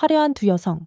화려한 두 여성,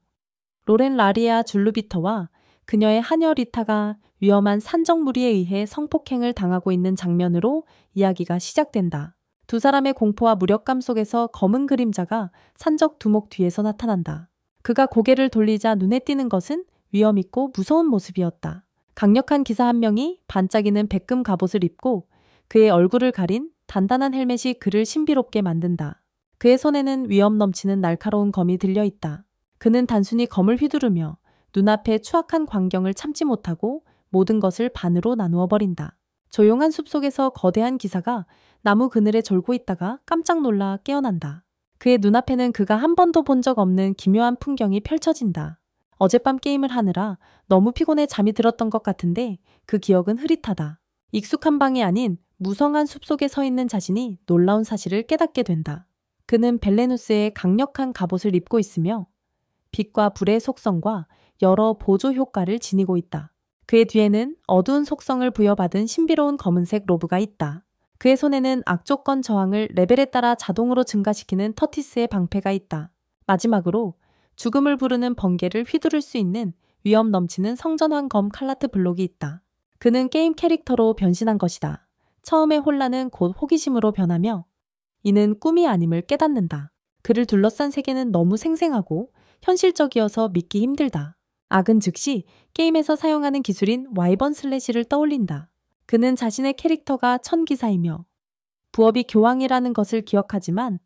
로렌 라리아 줄루비터와 그녀의 하녀 리타가 위험한 산적무리에 의해 성폭행을 당하고 있는 장면으로 이야기가 시작된다. 두 사람의 공포와 무력감 속에서 검은 그림자가 산적 두목 뒤에서 나타난다. 그가 고개를 돌리자 눈에 띄는 것은 위험있고 무서운 모습이었다. 강력한 기사 한 명이 반짝이는 백금 갑옷을 입고 그의 얼굴을 가린 단단한 헬멧이 그를 신비롭게 만든다. 그의 손에는 위험 넘치는 날카로운 검이 들려있다. 그는 단순히 검을 휘두르며 눈앞의 추악한 광경을 참지 못하고 모든 것을 반으로 나누어 버린다. 조용한 숲속에서 거대한 기사가 나무 그늘에 졸고 있다가 깜짝 놀라 깨어난다. 그의 눈앞에는 그가 한 번도 본 적 없는 기묘한 풍경이 펼쳐진다. 어젯밤 게임을 하느라 너무 피곤해 잠이 들었던 것 같은데 그 기억은 흐릿하다. 익숙한 방이 아닌 무성한 숲속에 서 있는 자신이 놀라운 사실을 깨닫게 된다. 그는 벨레누스의 강력한 갑옷을 입고 있으며 빛과 불의 속성과 여러 보조 효과를 지니고 있다. 그의 뒤에는 어두운 속성을 부여받은 신비로운 검은색 로브가 있다. 그의 손에는 악조건 저항을 레벨에 따라 자동으로 증가시키는 터티스의 방패가 있다. 마지막으로 죽음을 부르는 번개를 휘두를 수 있는 위험 넘치는 성전환 검 칼라트 블록이 있다. 그는 게임 캐릭터로 변신한 것이다. 처음의 혼란은 곧 호기심으로 변하며 이는 꿈이 아님을 깨닫는다. 그를 둘러싼 세계는 너무 생생하고 현실적이어서 믿기 힘들다. 악은 즉시 게임에서 사용하는 기술인 와이번 슬래시를 떠올린다. 그는 자신의 캐릭터가 천기사이며 부업이 교황이라는 것을 기억하지만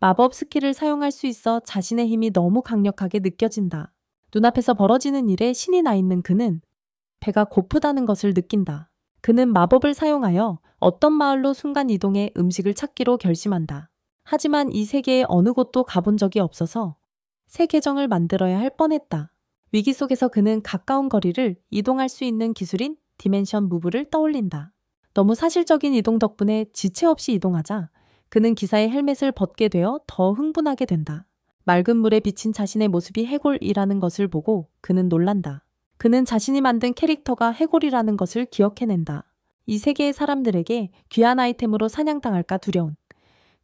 마법 스킬을 사용할 수 있어 자신의 힘이 너무 강력하게 느껴진다. 눈앞에서 벌어지는 일에 신이 나 있는 그는 배가 고프다는 것을 느낀다. 그는 마법을 사용하여 어떤 마을로 순간 이동해 음식을 찾기로 결심한다. 하지만 이 세계의 어느 곳도 가본 적이 없어서 새 계정을 만들어야 할 뻔했다. 위기 속에서 그는 가까운 거리를 이동할 수 있는 기술인 디멘션 무브를 떠올린다. 너무 사실적인 이동 덕분에 지체 없이 이동하자 그는 기사의 헬멧을 벗게 되어 더 흥분하게 된다. 맑은 물에 비친 자신의 모습이 해골이라는 것을 보고 그는 놀란다. 그는 자신이 만든 캐릭터가 해골이라는 것을 기억해낸다. 이 세계의 사람들에게 귀한 아이템으로 사냥당할까 두려운.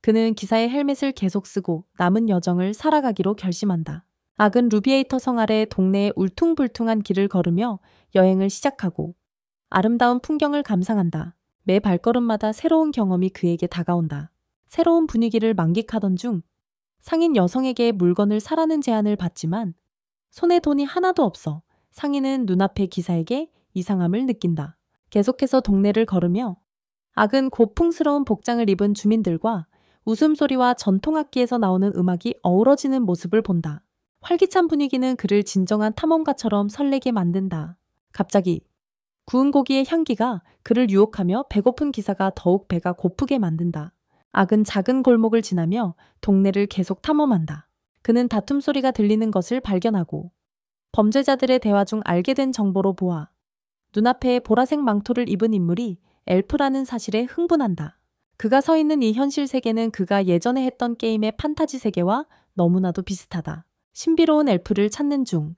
그는 기사의 헬멧을 계속 쓰고 남은 여정을 살아가기로 결심한다. 악은 루비에이터 성 아래 동네의 울퉁불퉁한 길을 걸으며 여행을 시작하고 아름다운 풍경을 감상한다. 매 발걸음마다 새로운 경험이 그에게 다가온다. 새로운 분위기를 만끽하던 중 상인 여성에게 물건을 사라는 제안을 받지만 손에 돈이 하나도 없어 상인은 눈앞의 기사에게 이상함을 느낀다. 계속해서 동네를 걸으며 악은 고풍스러운 복장을 입은 주민들과 웃음소리와 전통악기에서 나오는 음악이 어우러지는 모습을 본다. 활기찬 분위기는 그를 진정한 탐험가처럼 설레게 만든다. 갑자기 구운 고기의 향기가 그를 유혹하며 배고픈 기사가 더욱 배가 고프게 만든다. 악은 작은 골목을 지나며 동네를 계속 탐험한다. 그는 다툼 소리가 들리는 것을 발견하고 범죄자들의 대화 중 알게 된 정보로 보아 눈앞에 보라색 망토를 입은 인물이 엘프라는 사실에 흥분한다. 그가 서 있는 이 현실 세계는 그가 예전에 했던 게임의 판타지 세계와 너무나도 비슷하다. 신비로운 엘프를 찾는 중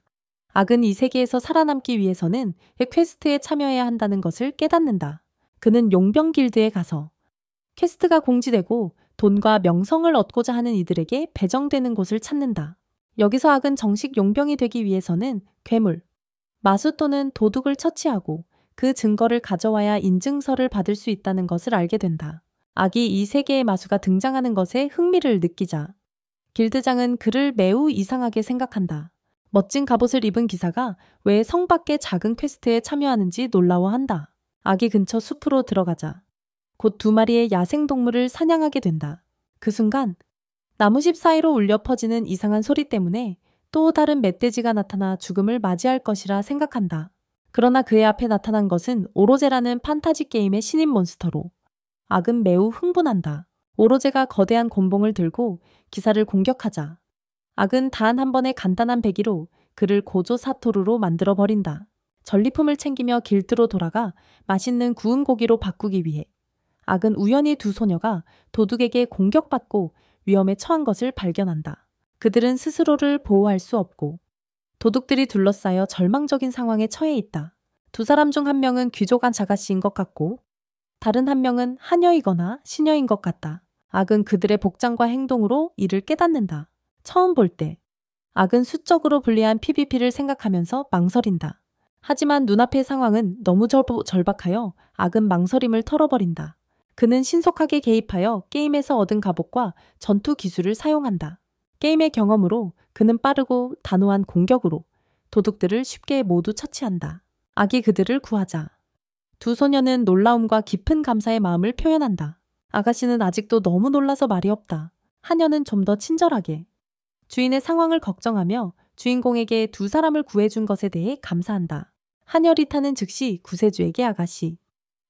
악은 이 세계에서 살아남기 위해서는 퀘스트에 참여해야 한다는 것을 깨닫는다. 그는 용병 길드에 가서 퀘스트가 공지되고 돈과 명성을 얻고자 하는 이들에게 배정되는 곳을 찾는다. 여기서 악은 정식 용병이 되기 위해서는 괴물, 마수 또는 도둑을 처치하고 그 증거를 가져와야 인증서를 받을 수 있다는 것을 알게 된다. 악이 이 세계의 마수가 등장하는 것에 흥미를 느끼자 길드장은 그를 매우 이상하게 생각한다. 멋진 갑옷을 입은 기사가 왜 성 밖의 작은 퀘스트에 참여하는지 놀라워한다. 악이 근처 숲으로 들어가자 곧 두 마리의 야생동물을 사냥하게 된다. 그 순간 나무집 사이로 울려 퍼지는 이상한 소리 때문에 또 다른 멧돼지가 나타나 죽음을 맞이할 것이라 생각한다. 그러나 그의 앞에 나타난 것은 오로제라는 판타지 게임의 신인 몬스터로 악은 매우 흥분한다. 오로제가 거대한 곤봉을 들고 기사를 공격하자 악은 단 한 번의 간단한 배기로 그를 고조 사토루로 만들어버린다. 전리품을 챙기며 길드로 돌아가 맛있는 구운 고기로 바꾸기 위해 악은 우연히 두 소녀가 도둑에게 공격받고 위험에 처한 것을 발견한다. 그들은 스스로를 보호할 수 없고 도둑들이 둘러싸여 절망적인 상황에 처해 있다. 두 사람 중 한 명은 귀족 자가씨인 것 같고 다른 한 명은 하녀이거나 시녀인 것 같다. 악은 그들의 복장과 행동으로 이를 깨닫는다. 처음 볼 때 악은 수적으로 불리한 PVP를 생각하면서 망설인다. 하지만 눈앞의 상황은 너무 절박하여 악은 망설임을 털어버린다. 그는 신속하게 개입하여 게임에서 얻은 갑옷과 전투 기술을 사용한다. 게임의 경험으로 그는 빠르고 단호한 공격으로 도둑들을 쉽게 모두 처치한다. 악이 그들을 구하자. 두 소녀는 놀라움과 깊은 감사의 마음을 표현한다. 아가씨는 아직도 너무 놀라서 말이 없다. 하녀는 좀 더 친절하게. 주인의 상황을 걱정하며 주인공에게 두 사람을 구해준 것에 대해 감사한다. 하녀 리타는 즉시 구세주에게 아가씨,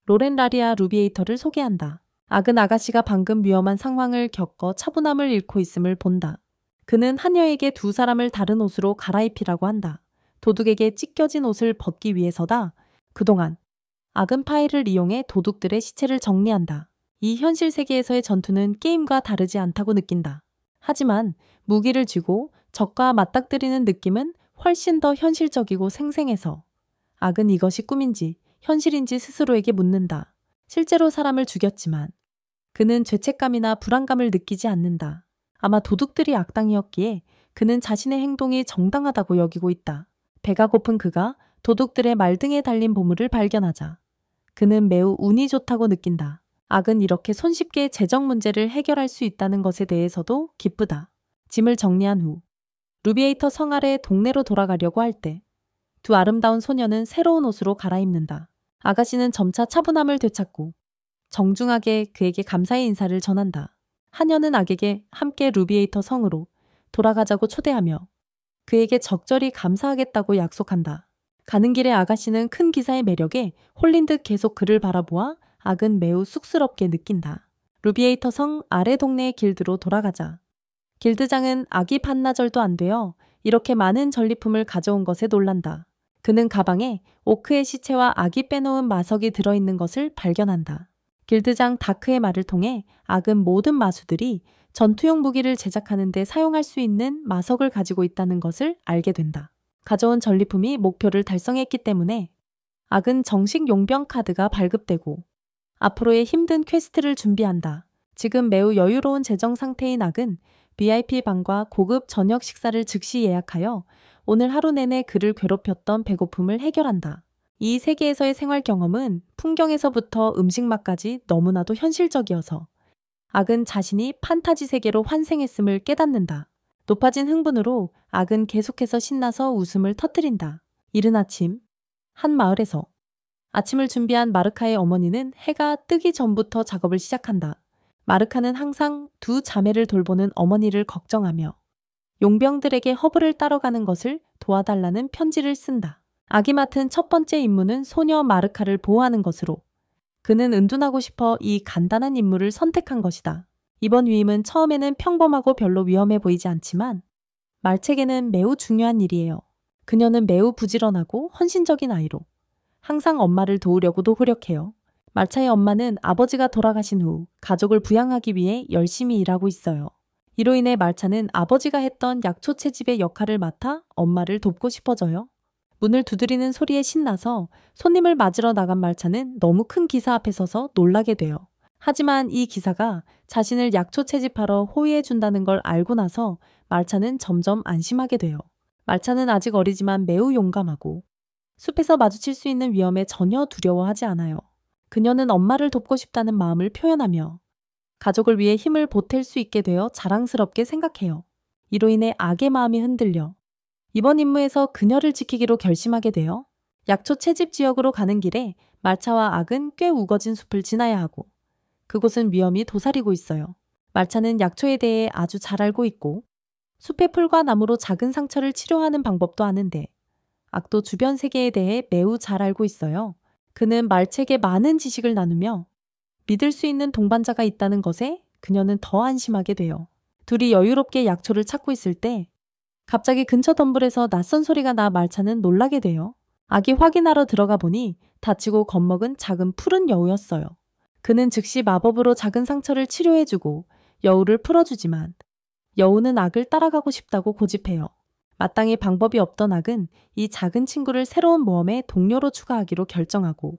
로렌 라리아 루비에이터를 소개한다. 악은 아가씨가 방금 위험한 상황을 겪어 차분함을 잃고 있음을 본다. 그는 하녀에게 두 사람을 다른 옷으로 갈아입히라고 한다. 도둑에게 찢겨진 옷을 벗기 위해서다. 그동안 악은 파일을 이용해 도둑들의 시체를 정리한다. 이 현실 세계에서의 전투는 게임과 다르지 않다고 느낀다. 하지만 무기를 쥐고 적과 맞닥뜨리는 느낌은 훨씬 더 현실적이고 생생해서 악은 이것이 꿈인지 현실인지 스스로에게 묻는다. 실제로 사람을 죽였지만 그는 죄책감이나 불안감을 느끼지 않는다. 아마 도둑들이 악당이었기에 그는 자신의 행동이 정당하다고 여기고 있다. 배가 고픈 그가 도둑들의 말등에 달린 보물을 발견하자 그는 매우 운이 좋다고 느낀다. 악은 이렇게 손쉽게 재정 문제를 해결할 수 있다는 것에 대해서도 기쁘다. 짐을 정리한 후 루비에이터 성 아래 동네로 돌아가려고 할 때 두 아름다운 소녀는 새로운 옷으로 갈아입는다. 아가씨는 점차 차분함을 되찾고 정중하게 그에게 감사의 인사를 전한다. 하녀는 악에게 함께 루비에이터 성으로 돌아가자고 초대하며 그에게 적절히 감사하겠다고 약속한다. 가는 길에 아가씨는 큰 기사의 매력에 홀린 듯 계속 그를 바라보아 악은 매우 쑥스럽게 느낀다. 루비에이터 성 아래 동네의 길드로 돌아가자. 길드장은 악이 반나절도 안 되어 이렇게 많은 전리품을 가져온 것에 놀란다. 그는 가방에 오크의 시체와 악이 빼놓은 마석이 들어있는 것을 발견한다. 길드장 다크의 말을 통해 악은 모든 마수들이 전투용 무기를 제작하는 데 사용할 수 있는 마석을 가지고 있다는 것을 알게 된다. 가져온 전리품이 목표를 달성했기 때문에 악은 정식 용병 카드가 발급되고 앞으로의 힘든 퀘스트를 준비한다. 지금 매우 여유로운 재정 상태인 악은 VIP 방과 고급 저녁 식사를 즉시 예약하여 오늘 하루 내내 그를 괴롭혔던 배고픔을 해결한다. 이 세계에서의 생활 경험은 풍경에서부터 음식 맛까지 너무나도 현실적이어서 악은 자신이 판타지 세계로 환생했음을 깨닫는다. 높아진 흥분으로 악은 계속해서 신나서 웃음을 터뜨린다. 이른 아침, 한 마을에서 아침을 준비한 마르카의 어머니는 해가 뜨기 전부터 작업을 시작한다. 마르카는 항상 두 자매를 돌보는 어머니를 걱정하며 용병들에게 허브를 따러 가는 것을 도와달라는 편지를 쓴다. 악이 맡은 첫 번째 임무는 소녀 마르카를 보호하는 것으로 그는 은둔하고 싶어 이 간단한 임무를 선택한 것이다. 이번 위임은 처음에는 평범하고 별로 위험해 보이지 않지만 말책에는 매우 중요한 일이에요. 그녀는 매우 부지런하고 헌신적인 아이로 항상 엄마를 도우려고 노력해요. 말차의 엄마는 아버지가 돌아가신 후 가족을 부양하기 위해 열심히 일하고 있어요. 이로 인해 말차는 아버지가 했던 약초 채집의 역할을 맡아 엄마를 돕고 싶어져요. 문을 두드리는 소리에 신나서 손님을 맞으러 나간 말차는 너무 큰 기사 앞에 서서 놀라게 돼요. 하지만 이 기사가 자신을 약초 채집하러 호위해준다는 걸 알고 나서 말차는 점점 안심하게 돼요. 말차는 아직 어리지만 매우 용감하고 숲에서 마주칠 수 있는 위험에 전혀 두려워하지 않아요. 그녀는 엄마를 돕고 싶다는 마음을 표현하며 가족을 위해 힘을 보탤 수 있게 되어 자랑스럽게 생각해요. 이로 인해 악의 마음이 흔들려 이번 임무에서 그녀를 지키기로 결심하게 되어 약초 채집 지역으로 가는 길에 말차와 악은 꽤 우거진 숲을 지나야 하고 그곳은 위험이 도사리고 있어요. 말차는 약초에 대해 아주 잘 알고 있고 숲의 풀과 나무로 작은 상처를 치료하는 방법도 아는데 악도 주변 세계에 대해 매우 잘 알고 있어요. 그는 말책에 많은 지식을 나누며 믿을 수 있는 동반자가 있다는 것에 그녀는 더 안심하게 돼요. 둘이 여유롭게 약초를 찾고 있을 때 갑자기 근처 덤불에서 낯선 소리가 나 말차는 놀라게 돼요. 악이 확인하러 들어가 보니 다치고 겁먹은 작은 푸른 여우였어요. 그는 즉시 마법으로 작은 상처를 치료해주고 여우를 풀어주지만 여우는 악을 따라가고 싶다고 고집해요. 마땅히 방법이 없던 악은 이 작은 친구를 새로운 모험의 동료로 추가하기로 결정하고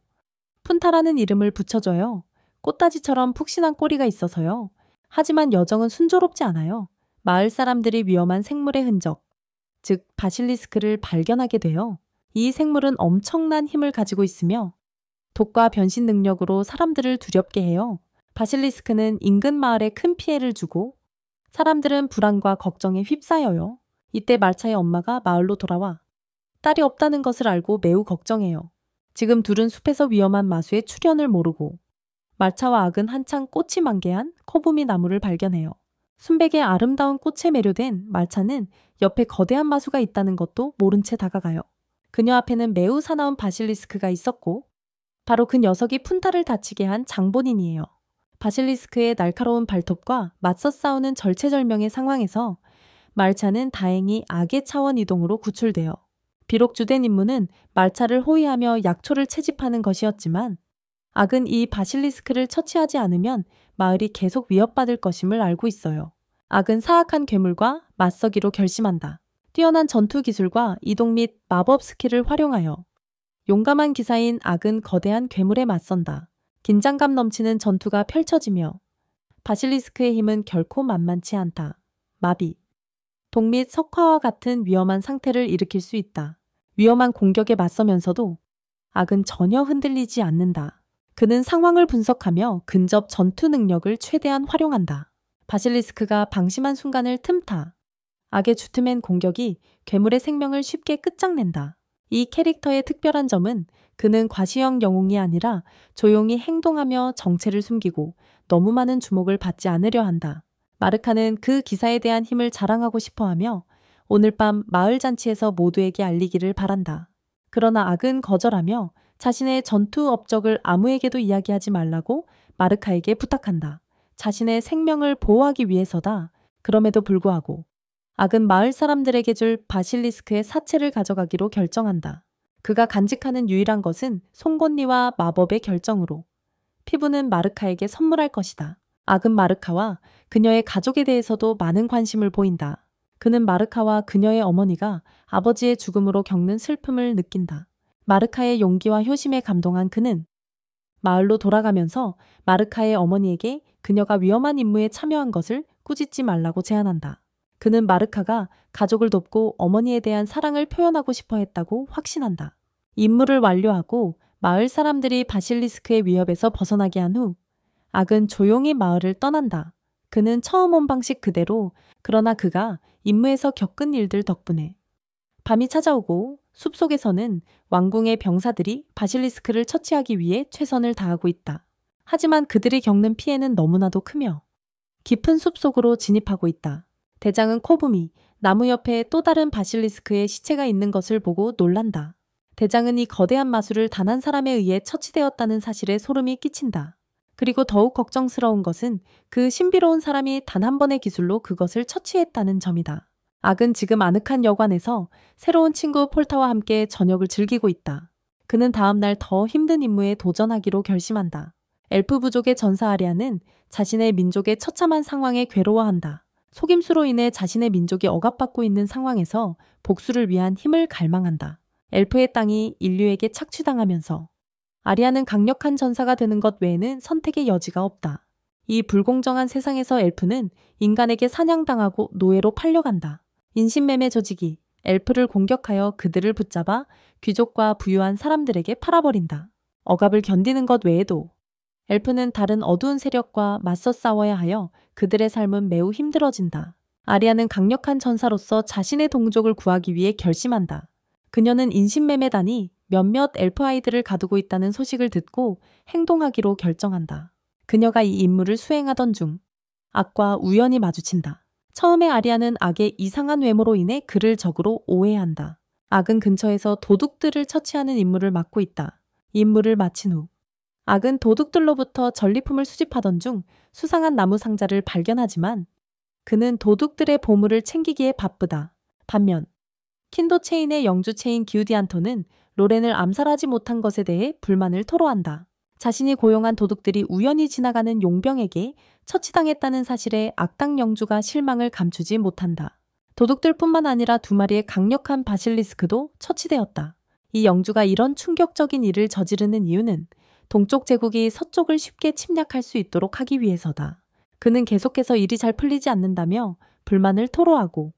푼타라는 이름을 붙여줘요. 꽃다지처럼 푹신한 꼬리가 있어서요. 하지만 여정은 순조롭지 않아요. 마을 사람들이 위험한 생물의 흔적, 즉 바실리스크를 발견하게 돼요. 이 생물은 엄청난 힘을 가지고 있으며 독과 변신 능력으로 사람들을 두렵게 해요. 바실리스크는 인근 마을에 큰 피해를 주고 사람들은 불안과 걱정에 휩싸여요. 이때 말차의 엄마가 마을로 돌아와 딸이 없다는 것을 알고 매우 걱정해요. 지금 둘은 숲에서 위험한 마수의 출현을 모르고 말차와 악은 한창 꽃이 만개한 코부미 나무를 발견해요. 순백의 아름다운 꽃에 매료된 말차는 옆에 거대한 마수가 있다는 것도 모른 채 다가가요. 그녀 앞에는 매우 사나운 바실리스크가 있었고 바로 그 녀석이 푼타를 다치게 한 장본인이에요. 바실리스크의 날카로운 발톱과 맞서 싸우는 절체절명의 상황에서 말차는 다행히 악의 차원 이동으로 구출돼요. 비록 주된 임무는 말차를 호위하며 약초를 채집하는 것이었지만 악은 이 바실리스크를 처치하지 않으면 마을이 계속 위협받을 것임을 알고 있어요. 악은 사악한 괴물과 맞서기로 결심한다. 뛰어난 전투 기술과 이동 및 마법 스킬을 활용하여 용감한 기사인 악은 거대한 괴물에 맞선다. 긴장감 넘치는 전투가 펼쳐지며 바실리스크의 힘은 결코 만만치 않다. 마비, 독 및 석화와 같은 위험한 상태를 일으킬 수 있다. 위험한 공격에 맞서면서도 악은 전혀 흔들리지 않는다. 그는 상황을 분석하며 근접 전투 능력을 최대한 활용한다. 바실리스크가 방심한 순간을 틈타 악의 주트맨 공격이 괴물의 생명을 쉽게 끝장낸다. 이 캐릭터의 특별한 점은 그는 과시형 영웅이 아니라 조용히 행동하며 정체를 숨기고 너무 많은 주목을 받지 않으려 한다. 마르카는 그 기사에 대한 힘을 자랑하고 싶어하며 오늘 밤 마을 잔치에서 모두에게 알리기를 바란다. 그러나 악은 거절하며 자신의 전투 업적을 아무에게도 이야기하지 말라고 마르카에게 부탁한다. 자신의 생명을 보호하기 위해서다. 그럼에도 불구하고 악은 마을 사람들에게 줄 바실리스크의 사체를 가져가기로 결정한다. 그가 간직하는 유일한 것은 송곳니와 마법의 결정으로 피부는 마르카에게 선물할 것이다. 악은 마르카와 그녀의 가족에 대해서도 많은 관심을 보인다. 그는 마르카와 그녀의 어머니가 아버지의 죽음으로 겪는 슬픔을 느낀다. 마르카의 용기와 효심에 감동한 그는 마을로 돌아가면서 마르카의 어머니에게 그녀가 위험한 임무에 참여한 것을 꾸짖지 말라고 제안한다. 그는 마르카가 가족을 돕고 어머니에 대한 사랑을 표현하고 싶어 했다고 확신한다. 임무를 완료하고 마을 사람들이 바실리스크의 위협에서 벗어나게 한 후 악은 조용히 마을을 떠난다. 그는 처음 온 방식 그대로 그러나 그가 임무에서 겪은 일들 덕분에 밤이 찾아오고 숲속에서는 왕궁의 병사들이 바실리스크를 처치하기 위해 최선을 다하고 있다. 하지만 그들이 겪는 피해는 너무나도 크며 깊은 숲속으로 진입하고 있다. 대장은 코부미, 나무 옆에 또 다른 바실리스크의 시체가 있는 것을 보고 놀란다. 대장은 이 거대한 마술을 단 한 사람에 의해 처치되었다는 사실에 소름이 끼친다. 그리고 더욱 걱정스러운 것은 그 신비로운 사람이 단 한 번의 기술로 그것을 처치했다는 점이다. 악은 지금 아늑한 여관에서 새로운 친구 폴타와 함께 저녁을 즐기고 있다. 그는 다음날 더 힘든 임무에 도전하기로 결심한다. 엘프 부족의 전사 아리아는 자신의 민족의 처참한 상황에 괴로워한다. 속임수로 인해 자신의 민족이 억압받고 있는 상황에서 복수를 위한 힘을 갈망한다. 엘프의 땅이 인류에게 착취당하면서 아리아는 강력한 전사가 되는 것 외에는 선택의 여지가 없다. 이 불공정한 세상에서 엘프는 인간에게 사냥당하고 노예로 팔려간다. 인신매매 조직이 엘프를 공격하여 그들을 붙잡아 귀족과 부유한 사람들에게 팔아버린다. 억압을 견디는 것 외에도 엘프는 다른 어두운 세력과 맞서 싸워야 하여 그들의 삶은 매우 힘들어진다. 아리아는 강력한 전사로서 자신의 동족을 구하기 위해 결심한다. 그녀는 인신매매단이 몇몇 엘프 아이들을 가두고 있다는 소식을 듣고 행동하기로 결정한다. 그녀가 이 임무를 수행하던 중 악과 우연히 마주친다. 처음에 아리아는 악의 이상한 외모로 인해 그를 적으로 오해한다. 악은 근처에서 도둑들을 처치하는 임무를 맡고 있다. 임무를 마친 후 악은 도둑들로부터 전리품을 수집하던 중 수상한 나무 상자를 발견하지만 그는 도둑들의 보물을 챙기기에 바쁘다. 반면 킨도 체인의 영주 체인 기우디안토는 로렌을 암살하지 못한 것에 대해 불만을 토로한다. 자신이 고용한 도둑들이 우연히 지나가는 용병에게 처치당했다는 사실에 악당 영주가 실망을 감추지 못한다. 도둑들뿐만 아니라 2마리의 강력한 바실리스크도 처치되었다. 이 영주가 이런 충격적인 일을 저지르는 이유는 동쪽 제국이 서쪽을 쉽게 침략할 수 있도록 하기 위해서다. 그는 계속해서 일이 잘 풀리지 않는다며 불만을 토로하고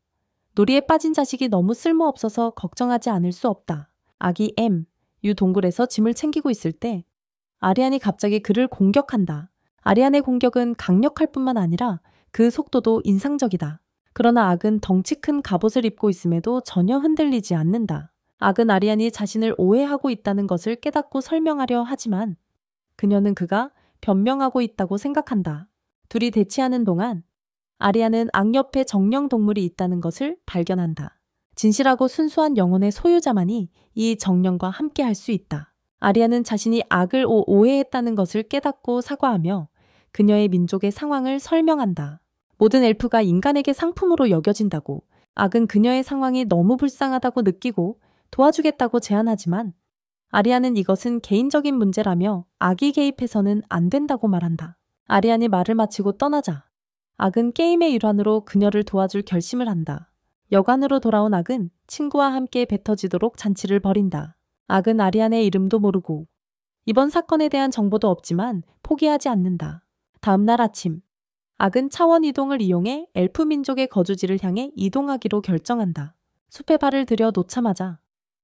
놀이에 빠진 자식이 너무 쓸모없어서 걱정하지 않을 수 없다. 아기 유 동굴에서 짐을 챙기고 있을 때 아리안이 갑자기 그를 공격한다. 아리안의 공격은 강력할 뿐만 아니라 그 속도도 인상적이다. 그러나 악은 덩치 큰 갑옷을 입고 있음에도 전혀 흔들리지 않는다. 악은 아리안이 자신을 오해하고 있다는 것을 깨닫고 설명하려 하지만 그녀는 그가 변명하고 있다고 생각한다. 둘이 대치하는 동안 아리안은 악 옆에 정령 동물이 있다는 것을 발견한다. 진실하고 순수한 영혼의 소유자만이 이 정령과 함께 할 수 있다. 아리안은 자신이 악을 오해했다는 것을 깨닫고 사과하며 그녀의 민족의 상황을 설명한다. 모든 엘프가 인간에게 상품으로 여겨진다고, 악은 그녀의 상황이 너무 불쌍하다고 느끼고 도와주겠다고 제안하지만 아리안은 이것은 개인적인 문제라며 악이 개입해서는 안 된다고 말한다. 아리안이 말을 마치고 떠나자 악은 게임의 일환으로 그녀를 도와줄 결심을 한다. 여관으로 돌아온 악은 친구와 함께 뱉어지도록 잔치를 벌인다. 악은 아리안의 이름도 모르고 이번 사건에 대한 정보도 없지만 포기하지 않는다. 다음 날 아침, 악은 차원 이동을 이용해 엘프 민족의 거주지를 향해 이동하기로 결정한다. 숲에 발을 들여 놓자마자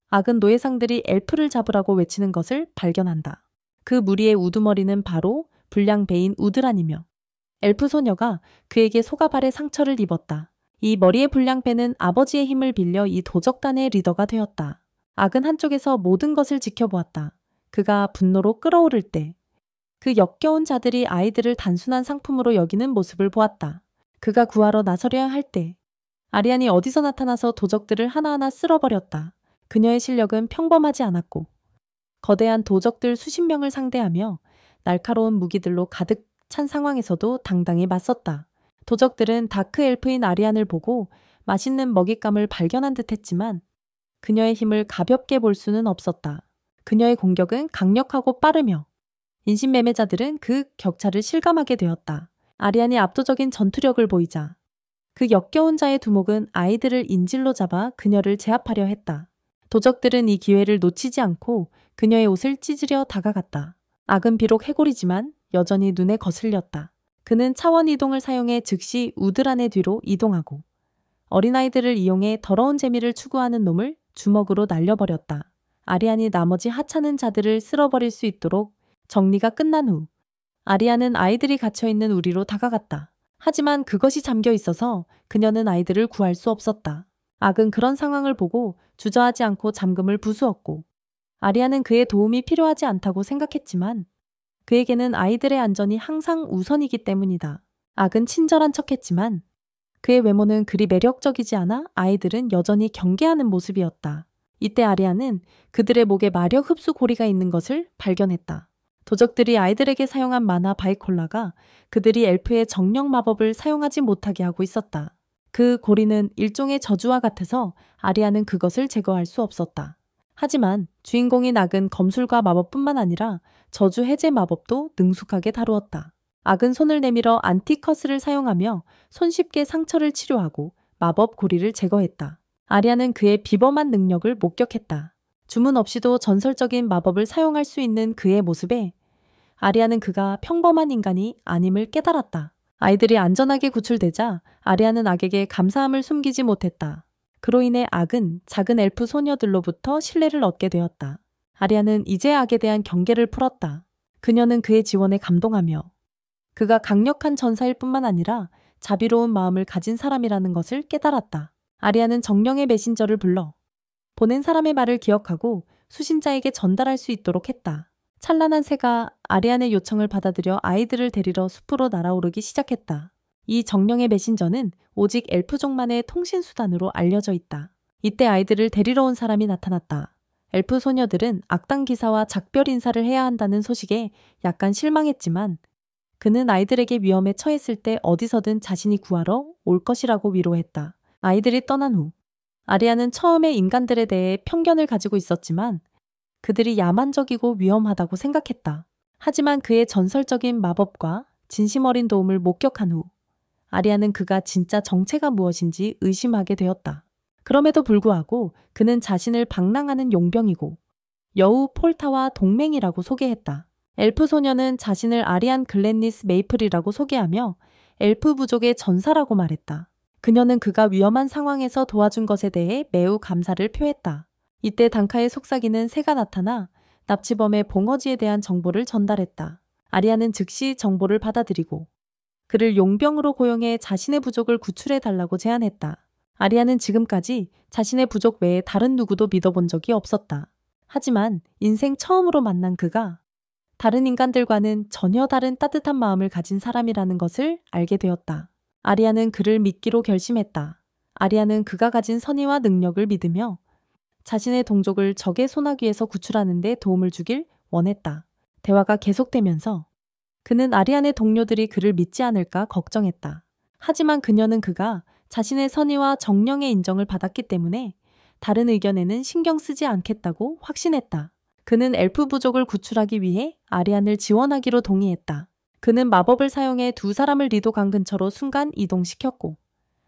악은 노예상들이 엘프를 잡으라고 외치는 것을 발견한다. 그 무리의 우두머리는 바로 불량배인 우드란이며 엘프 소녀가 그에게 속아발에 상처를 입었다. 이 머리의 불량배는 아버지의 힘을 빌려 이 도적단의 리더가 되었다. 악은 한쪽에서 모든 것을 지켜보았다. 그가 분노로 끓어오를 때 그 역겨운 자들이 아이들을 단순한 상품으로 여기는 모습을 보았다. 그가 구하러 나서려야 할 때 아리안이 어디서 나타나서 도적들을 하나하나 쓸어버렸다. 그녀의 실력은 평범하지 않았고 거대한 도적들 수십 명을 상대하며 날카로운 무기들로 가득 찬 상황에서도 당당히 맞섰다. 도적들은 다크 엘프인 아리안을 보고 맛있는 먹잇감을 발견한 듯 했지만 그녀의 힘을 가볍게 볼 수는 없었다. 그녀의 공격은 강력하고 빠르며 인신매매자들은 그 격차를 실감하게 되었다. 아리안이 압도적인 전투력을 보이자 그 역겨운 자의 두목은 아이들을 인질로 잡아 그녀를 제압하려 했다. 도적들은 이 기회를 놓치지 않고 그녀의 옷을 찢으려 다가갔다. 악은 비록 해골이지만 여전히 눈에 거슬렸다. 그는 차원 이동을 사용해 즉시 우드란의 뒤로 이동하고 어린아이들을 이용해 더러운 재미를 추구하는 놈을 주먹으로 날려버렸다. 아리안이 나머지 하찮은 자들을 쓸어버릴 수 있도록 정리가 끝난 후 아리안은 아이들이 갇혀있는 우리로 다가갔다. 하지만 그것이 잠겨 있어서 그녀는 아이들을 구할 수 없었다. 악은 그런 상황을 보고 주저하지 않고 잠금을 부수었고 아리안은 그의 도움이 필요하지 않다고 생각했지만 그에게는 아이들의 안전이 항상 우선이기 때문이다. 악은 친절한 척했지만 그의 외모는 그리 매력적이지 않아 아이들은 여전히 경계하는 모습이었다. 이때 아리안은 그들의 목에 마력 흡수 고리가 있는 것을 발견했다. 도적들이 아이들에게 사용한 마나 바이콜라가 그들이 엘프의 정령 마법을 사용하지 못하게 하고 있었다. 그 고리는 일종의 저주와 같아서 아리안은 그것을 제거할 수 없었다. 하지만 주인공인 악은 검술과 마법뿐만 아니라 저주 해제 마법도 능숙하게 다루었다. 악은 손을 내밀어 안티커스를 사용하며 손쉽게 상처를 치료하고 마법 고리를 제거했다. 아리안은 그의 비범한 능력을 목격했다. 주문 없이도 전설적인 마법을 사용할 수 있는 그의 모습에 아리안은 그가 평범한 인간이 아님을 깨달았다. 아이들이 안전하게 구출되자 아리안은 악에게 감사함을 숨기지 못했다. 그로 인해 악은 작은 엘프 소녀들로부터 신뢰를 얻게 되었다. 아리안은 이제 악에 대한 경계를 풀었다. 그녀는 그의 지원에 감동하며 그가 강력한 전사일 뿐만 아니라 자비로운 마음을 가진 사람이라는 것을 깨달았다. 아리안은 정령의 메신저를 불러 보낸 사람의 말을 기억하고 수신자에게 전달할 수 있도록 했다. 찬란한 새가 아리안의 요청을 받아들여 아이들을 데리러 숲으로 날아오르기 시작했다. 이 정령의 메신저는 오직 엘프족만의 통신수단으로 알려져 있다. 이때 아이들을 데리러 온 사람이 나타났다. 엘프 소녀들은 악당 기사와 작별 인사를 해야 한다는 소식에 약간 실망했지만 그는 아이들에게 위험에 처했을 때 어디서든 자신이 구하러 올 것이라고 위로했다. 아이들이 떠난 후 아리안은 처음에 인간들에 대해 편견을 가지고 있었지만 그들이 야만적이고 위험하다고 생각했다. 하지만 그의 전설적인 마법과 진심 어린 도움을 목격한 후 아리안은 그가 진짜 정체가 무엇인지 의심하게 되었다. 그럼에도 불구하고 그는 자신을 방랑하는 용병이고 여우 폴타와 동맹이라고 소개했다. 엘프 소녀는 자신을 아리안 글랜니스 메이플이라고 소개하며 엘프 부족의 전사라고 말했다. 그녀는 그가 위험한 상황에서 도와준 것에 대해 매우 감사를 표했다. 이때 단카의 속삭이는 새가 나타나 납치범의 봉어지에 대한 정보를 전달했다. 아리아는 즉시 정보를 받아들이고 그를 용병으로 고용해 자신의 부족을 구출해 달라고 제안했다. 아리아는 지금까지 자신의 부족 외에 다른 누구도 믿어본 적이 없었다. 하지만 인생 처음으로 만난 그가 다른 인간들과는 전혀 다른 따뜻한 마음을 가진 사람이라는 것을 알게 되었다. 아리아는 그를 믿기로 결심했다. 아리아는 그가 가진 선의와 능력을 믿으며 자신의 동족을 적의 소나기에서 구출하는 데 도움을 주길 원했다. 대화가 계속되면서 그는 아리안의 동료들이 그를 믿지 않을까 걱정했다. 하지만 그녀는 그가 자신의 선의와 정령의 인정을 받았기 때문에 다른 의견에는 신경 쓰지 않겠다고 확신했다. 그는 엘프 부족을 구출하기 위해 아리안을 지원하기로 동의했다. 그는 마법을 사용해 두 사람을 리도 강 근처로 순간 이동시켰고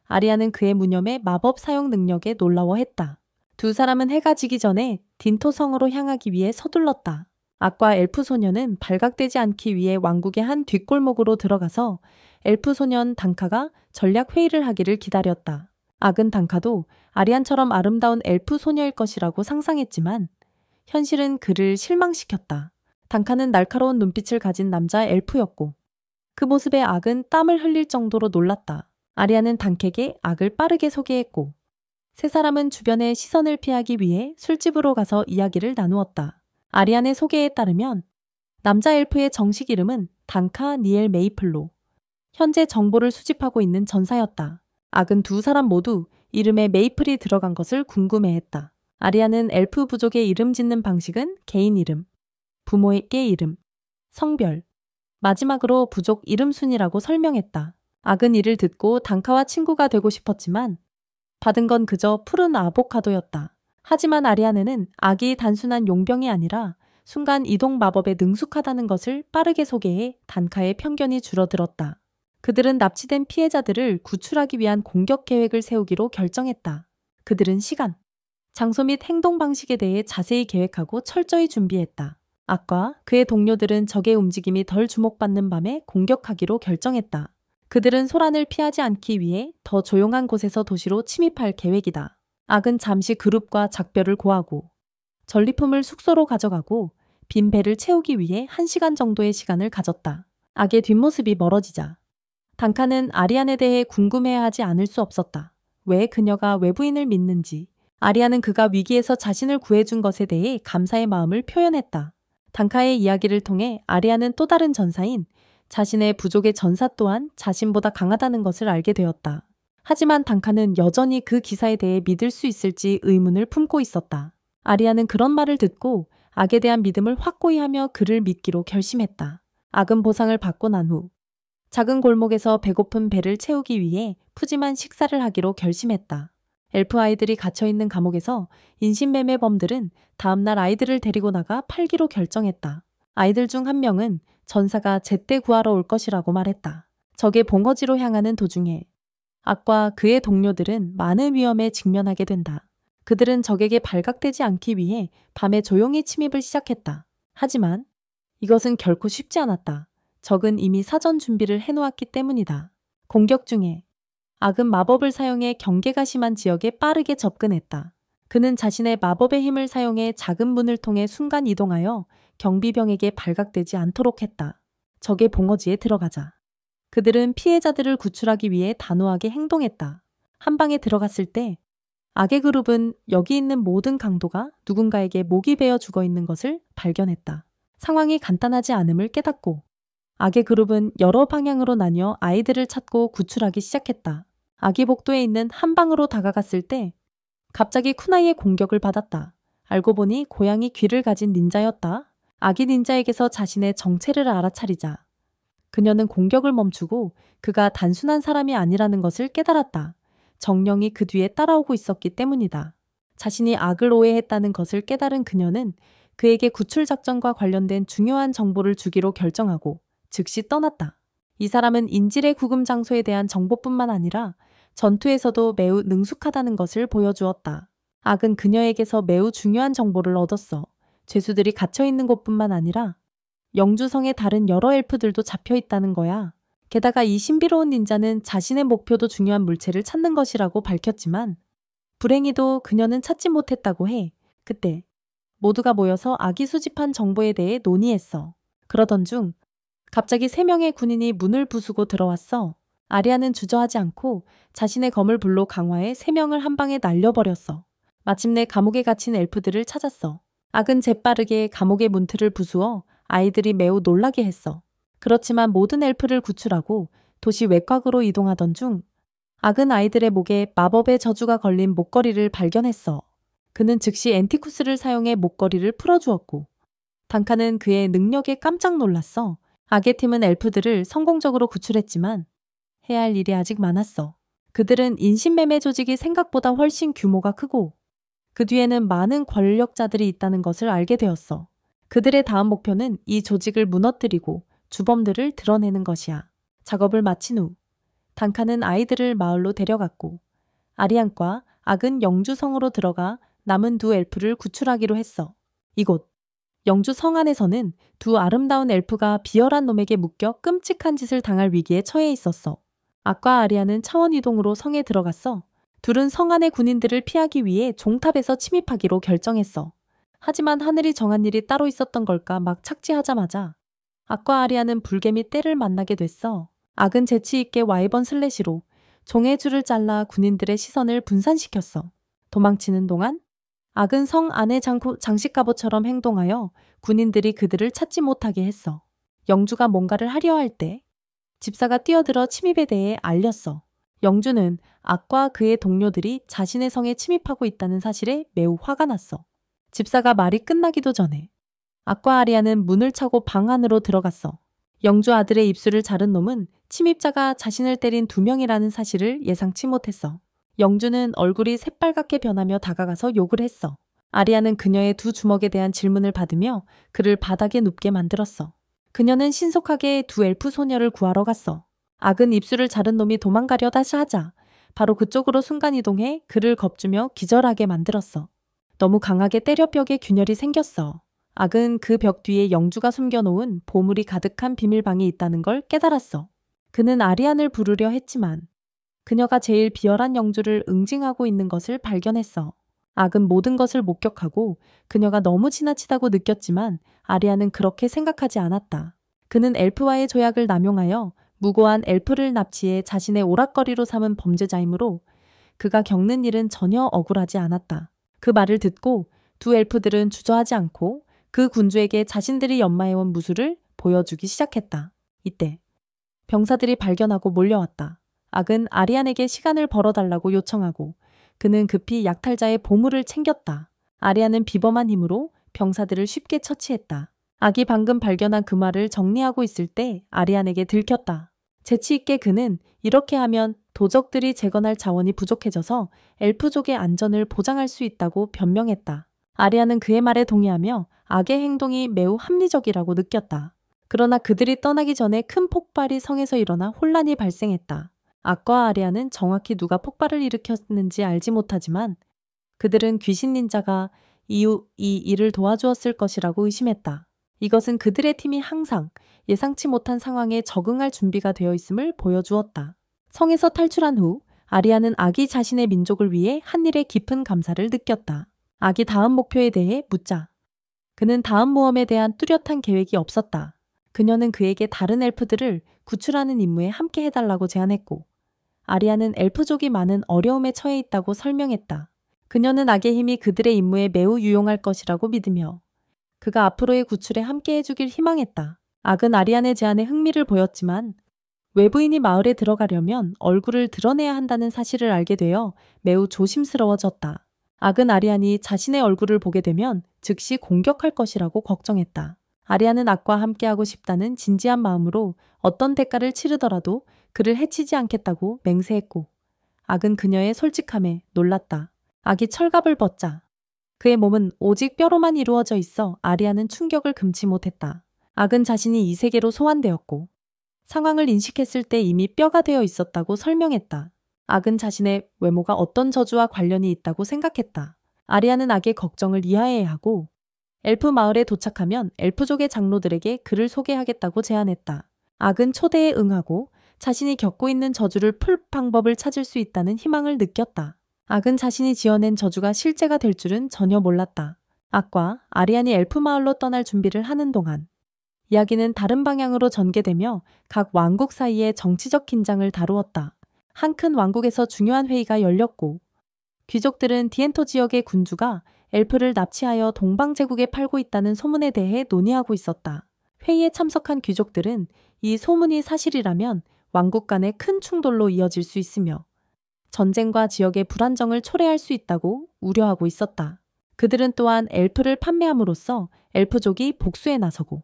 아리안은 그의 무념의 마법 사용 능력에 놀라워했다. 두 사람은 해가 지기 전에 딘토 성으로 향하기 위해 서둘렀다. 악과 엘프 소녀는 발각되지 않기 위해 왕국의 한 뒷골목으로 들어가서 엘프 소년 단카가 전략 회의를 하기를 기다렸다. 악은 단카도 아리안처럼 아름다운 엘프 소녀일 것이라고 상상했지만 현실은 그를 실망시켰다. 단카는 날카로운 눈빛을 가진 남자 엘프였고 그 모습에 악은 땀을 흘릴 정도로 놀랐다. 아리안은 단카에게 악을 빠르게 소개했고 세 사람은 주변의 시선을 피하기 위해 술집으로 가서 이야기를 나누었다. 아리안의 소개에 따르면 남자 엘프의 정식 이름은 단카 니엘 메이플로 현재 정보를 수집하고 있는 전사였다. 악은 두 사람 모두 이름에 메이플이 들어간 것을 궁금해했다. 아리안은 엘프 부족의 이름 짓는 방식은 개인 이름, 부모에게 이름, 성별, 마지막으로 부족 이름 순이라고 설명했다. 악은 이를 듣고 단카와 친구가 되고 싶었지만 받은 건 그저 푸른 아보카도였다. 하지만 아리아네는 악이 단순한 용병이 아니라 순간 이동 마법에 능숙하다는 것을 빠르게 소개해 단카의 편견이 줄어들었다. 그들은 납치된 피해자들을 구출하기 위한 공격 계획을 세우기로 결정했다. 그들은 시간, 장소 및 행동 방식에 대해 자세히 계획하고 철저히 준비했다. 악과 그의 동료들은 적의 움직임이 덜 주목받는 밤에 공격하기로 결정했다. 그들은 소란을 피하지 않기 위해 더 조용한 곳에서 도시로 침입할 계획이다. 악은 잠시 그룹과 작별을 고하고 전리품을 숙소로 가져가고 빈 배를 채우기 위해 1시간 정도의 시간을 가졌다. 악의 뒷모습이 멀어지자 단카는 아리안에 대해 궁금해하지 않을 수 없었다. 왜 그녀가 외부인을 믿는지, 아리안은 그가 위기에서 자신을 구해준 것에 대해 감사의 마음을 표현했다. 단카의 이야기를 통해 아리안은 또 다른 전사인 자신의 부족의 전사 또한 자신보다 강하다는 것을 알게 되었다. 하지만 단카는 여전히 그 기사에 대해 믿을 수 있을지 의문을 품고 있었다. 아리안은 그런 말을 듣고 악에 대한 믿음을 확고히 하며 그를 믿기로 결심했다. 악은 보상을 받고 난 후 작은 골목에서 배고픈 배를 채우기 위해 푸짐한 식사를 하기로 결심했다. 엘프 아이들이 갇혀있는 감옥에서 인신매매범들은 다음날 아이들을 데리고 나가 팔기로 결정했다. 아이들 중 한 명은 전사가 제때 구하러 올 것이라고 말했다. 적의 봉어지로 향하는 도중에 악과 그의 동료들은 많은 위험에 직면하게 된다. 그들은 적에게 발각되지 않기 위해 밤에 조용히 침입을 시작했다. 하지만 이것은 결코 쉽지 않았다. 적은 이미 사전 준비를 해놓았기 때문이다. 공격 중에 악은 마법을 사용해 경계가 심한 지역에 빠르게 접근했다. 그는 자신의 마법의 힘을 사용해 작은 문을 통해 순간 이동하여 경비병에게 발각되지 않도록 했다. 적의 봉어지에 들어가자 그들은 피해자들을 구출하기 위해 단호하게 행동했다. 한 방에 들어갔을 때 악의 그룹은 여기 있는 모든 강도가 누군가에게 목이 베어 죽어 있는 것을 발견했다. 상황이 간단하지 않음을 깨닫고 악의 그룹은 여러 방향으로 나뉘어 아이들을 찾고 구출하기 시작했다. 악이 복도에 있는 한 방으로 다가갔을 때 갑자기 쿠나이의 공격을 받았다. 알고 보니 고양이 귀를 가진 닌자였다. 악이 닌자에게서 자신의 정체를 알아차리자 그녀는 공격을 멈추고 그가 단순한 사람이 아니라는 것을 깨달았다. 정령이 그 뒤에 따라오고 있었기 때문이다. 자신이 악을 오해했다는 것을 깨달은 그녀는 그에게 구출 작전과 관련된 중요한 정보를 주기로 결정하고 즉시 떠났다. 이 사람은 인질의 구금 장소에 대한 정보뿐만 아니라 전투에서도 매우 능숙하다는 것을 보여주었다. 악은 그녀에게서 매우 중요한 정보를 얻었어. 죄수들이 갇혀있는 곳뿐만 아니라 영주성의 다른 여러 엘프들도 잡혀있다는 거야. 게다가 이 신비로운 닌자는 자신의 목표도 중요한 물체를 찾는 것이라고 밝혔지만 불행히도 그녀는 찾지 못했다고 해. 그때 모두가 모여서 아기 수집한 정보에 대해 논의했어. 그러던 중 갑자기 3명의 군인이 문을 부수고 들어왔어. 아리아는 주저하지 않고 자신의 검을 불로 강화해 3명을 한 방에 날려버렸어. 마침내 감옥에 갇힌 엘프들을 찾았어. 악은 재빠르게 감옥의 문틀을 부수어 아이들이 매우 놀라게 했어. 그렇지만 모든 엘프를 구출하고 도시 외곽으로 이동하던 중 악은 아이들의 목에 마법의 저주가 걸린 목걸이를 발견했어. 그는 즉시 앤티쿠스를 사용해 목걸이를 풀어주었고 단카는 그의 능력에 깜짝 놀랐어. 악의 팀은 엘프들을 성공적으로 구출했지만 해야 할 일이 아직 많았어. 그들은 인신매매 조직이 생각보다 훨씬 규모가 크고 그 뒤에는 많은 권력자들이 있다는 것을 알게 되었어. 그들의 다음 목표는 이 조직을 무너뜨리고 주범들을 드러내는 것이야. 작업을 마친 후 단카는 아이들을 마을로 데려갔고 아리안과 악은 영주성으로 들어가 남은 2 엘프를 구출하기로 했어. 이곳 영주성 안에서는 2 아름다운 엘프가 비열한 놈에게 묶여 끔찍한 짓을 당할 위기에 처해 있었어. 악과 아리아는 차원 이동으로 성에 들어갔어. 둘은 성 안의 군인들을 피하기 위해 종탑에서 침입하기로 결정했어. 하지만 하늘이 정한 일이 따로 있었던 걸까 막 착지하자마자 악과 아리아는 불개미 떼를 만나게 됐어. 악은 재치있게 와이번 슬래시로 종의 줄을 잘라 군인들의 시선을 분산시켰어. 도망치는 동안 악은 성 안의 장식 갑옷처럼 행동하여 군인들이 그들을 찾지 못하게 했어. 영주가 뭔가를 하려 할 때 집사가 뛰어들어 침입에 대해 알렸어. 영주는 악과 그의 동료들이 자신의 성에 침입하고 있다는 사실에 매우 화가 났어. 집사가 말이 끝나기도 전에 악과 아리아는 문을 차고 방 안으로 들어갔어. 영주 아들의 입술을 자른 놈은 침입자가 자신을 때린 2명이라는 사실을 예상치 못했어. 영주는 얼굴이 새빨갛게 변하며 다가가서 욕을 했어. 아리아는 그녀의 2 주먹에 대한 질문을 받으며 그를 바닥에 눕게 만들었어. 그녀는 신속하게 2 엘프 소녀를 구하러 갔어. 악은 입술을 자른 놈이 도망가려 다시 하자 바로 그쪽으로 순간이동해 그를 겁주며 기절하게 만들었어. 너무 강하게 때려 벽에 균열이 생겼어. 악은 그 벽 뒤에 영주가 숨겨놓은 보물이 가득한 비밀방이 있다는 걸 깨달았어. 그는 아리안을 부르려 했지만 그녀가 제일 비열한 영주를 응징하고 있는 것을 발견했어. 악은 모든 것을 목격하고 그녀가 너무 지나치다고 느꼈지만 아리아는 그렇게 생각하지 않았다. 그는 엘프와의 조약을 남용하여 무고한 엘프를 납치해 자신의 오락거리로 삼은 범죄자이므로 그가 겪는 일은 전혀 억울하지 않았다. 그 말을 듣고 2 엘프들은 주저하지 않고 그 군주에게 자신들이 연마해온 무술을 보여주기 시작했다. 이때 병사들이 발견하고 몰려왔다. 악은 아리안에게 시간을 벌어달라고 요청하고 그는 급히 약탈자의 보물을 챙겼다. 아리안은 비범한 힘으로 병사들을 쉽게 처치했다. 악이 방금 발견한 그 말을 정리하고 있을 때 아리안에게 들켰다. 재치있게 그는 이렇게 하면 도적들이 재건할 자원이 부족해져서 엘프족의 안전을 보장할 수 있다고 변명했다. 아리안은 그의 말에 동의하며 악의 행동이 매우 합리적이라고 느꼈다. 그러나 그들이 떠나기 전에 큰 폭발이 성에서 일어나 혼란이 발생했다. 악과 아리아는 정확히 누가 폭발을 일으켰는지 알지 못하지만 그들은 귀신 닌자가 이 일을 도와주었을 것이라고 의심했다. 이것은 그들의 팀이 항상 예상치 못한 상황에 적응할 준비가 되어 있음을 보여주었다. 성에서 탈출한 후 아리아는 악이 자신의 민족을 위해 한 일에 깊은 감사를 느꼈다. 악이 다음 목표에 대해 묻자 그는 다음 모험에 대한 뚜렷한 계획이 없었다. 그녀는 그에게 다른 엘프들을 구출하는 임무에 함께 해달라고 제안했고 아리아는 엘프족이 많은 어려움에 처해 있다고 설명했다. 그녀는 악의 힘이 그들의 임무에 매우 유용할 것이라고 믿으며 그가 앞으로의 구출에 함께 해주길 희망했다. 악은 아리안의 제안에 흥미를 보였지만 외부인이 마을에 들어가려면 얼굴을 드러내야 한다는 사실을 알게 되어 매우 조심스러워졌다. 악은 아리안이 자신의 얼굴을 보게 되면 즉시 공격할 것이라고 걱정했다. 아리안은 악과 함께하고 싶다는 진지한 마음으로 어떤 대가를 치르더라도 그를 해치지 않겠다고 맹세했고 악은 그녀의 솔직함에 놀랐다. 악이 철갑을 벗자 그의 몸은 오직 뼈로만 이루어져 있어 아리아는 충격을 금치 못했다. 악은 자신이 이 세계로 소환되었고 상황을 인식했을 때 이미 뼈가 되어 있었다고 설명했다. 악은 자신의 외모가 어떤 저주와 관련이 있다고 생각했다. 아리아는 악의 걱정을 이해해야 하고 엘프 마을에 도착하면 엘프족의 장로들에게 그를 소개하겠다고 제안했다. 악은 초대에 응하고 자신이 겪고 있는 저주를 풀 방법을 찾을 수 있다는 희망을 느꼈다. 악은 자신이 지어낸 저주가 실제가 될 줄은 전혀 몰랐다. 악과 아리안이 엘프 마을로 떠날 준비를 하는 동안 이야기는 다른 방향으로 전개되며 각 왕국 사이의 정치적 긴장을 다루었다. 한 큰 왕국에서 중요한 회의가 열렸고 귀족들은 디엔토 지역의 군주가 엘프를 납치하여 동방제국에 팔고 있다는 소문에 대해 논의하고 있었다. 회의에 참석한 귀족들은 이 소문이 사실이라면 왕국 간의 큰 충돌로 이어질 수 있으며 전쟁과 지역의 불안정을 초래할 수 있다고 우려하고 있었다. 그들은 또한 엘프를 판매함으로써 엘프족이 복수에 나서고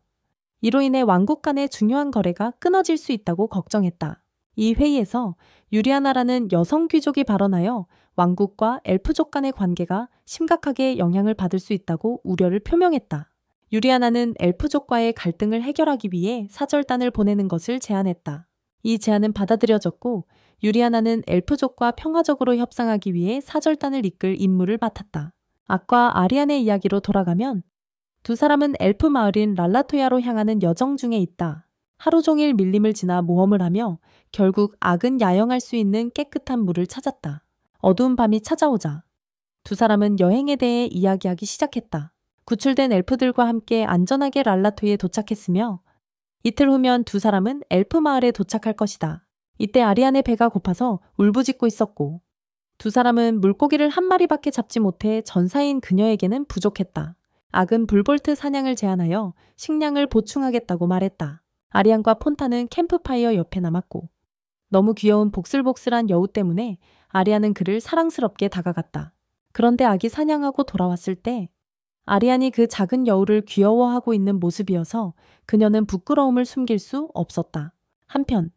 이로 인해 왕국 간의 중요한 거래가 끊어질 수 있다고 걱정했다. 이 회의에서 유리아나라는 여성 귀족이 발언하여 왕국과 엘프족 간의 관계가 심각하게 영향을 받을 수 있다고 우려를 표명했다. 유리아나는 엘프족과의 갈등을 해결하기 위해 사절단을 보내는 것을 제안했다. 이 제안은 받아들여졌고 유리아나는 엘프족과 평화적으로 협상하기 위해 사절단을 이끌 임무를 맡았다. 악과 아리안의 이야기로 돌아가면 두 사람은 엘프 마을인 랄라토야로 향하는 여정 중에 있다. 하루 종일 밀림을 지나 모험을 하며 결국 악은 야영할 수 있는 깨끗한 물을 찾았다. 어두운 밤이 찾아오자 두 사람은 여행에 대해 이야기하기 시작했다. 구출된 엘프들과 함께 안전하게 랄라토에 도착했으며 이틀 후면 두 사람은 엘프 마을에 도착할 것이다. 이때 아리안의 배가 고파서 울부짖고 있었고 두 사람은 물고기를 한 마리밖에 잡지 못해 전사인 그녀에게는 부족했다. 악은 불볼트 사냥을 제안하여 식량을 보충하겠다고 말했다. 아리안과 폰타는 캠프파이어 옆에 남았고 너무 귀여운 복슬복슬한 여우 때문에 아리안은 그를 사랑스럽게 다가갔다. 그런데 악이 사냥하고 돌아왔을 때 아리안이 그 작은 여우를 귀여워하고 있는 모습이어서 그녀는 부끄러움을 숨길 수 없었다. 한편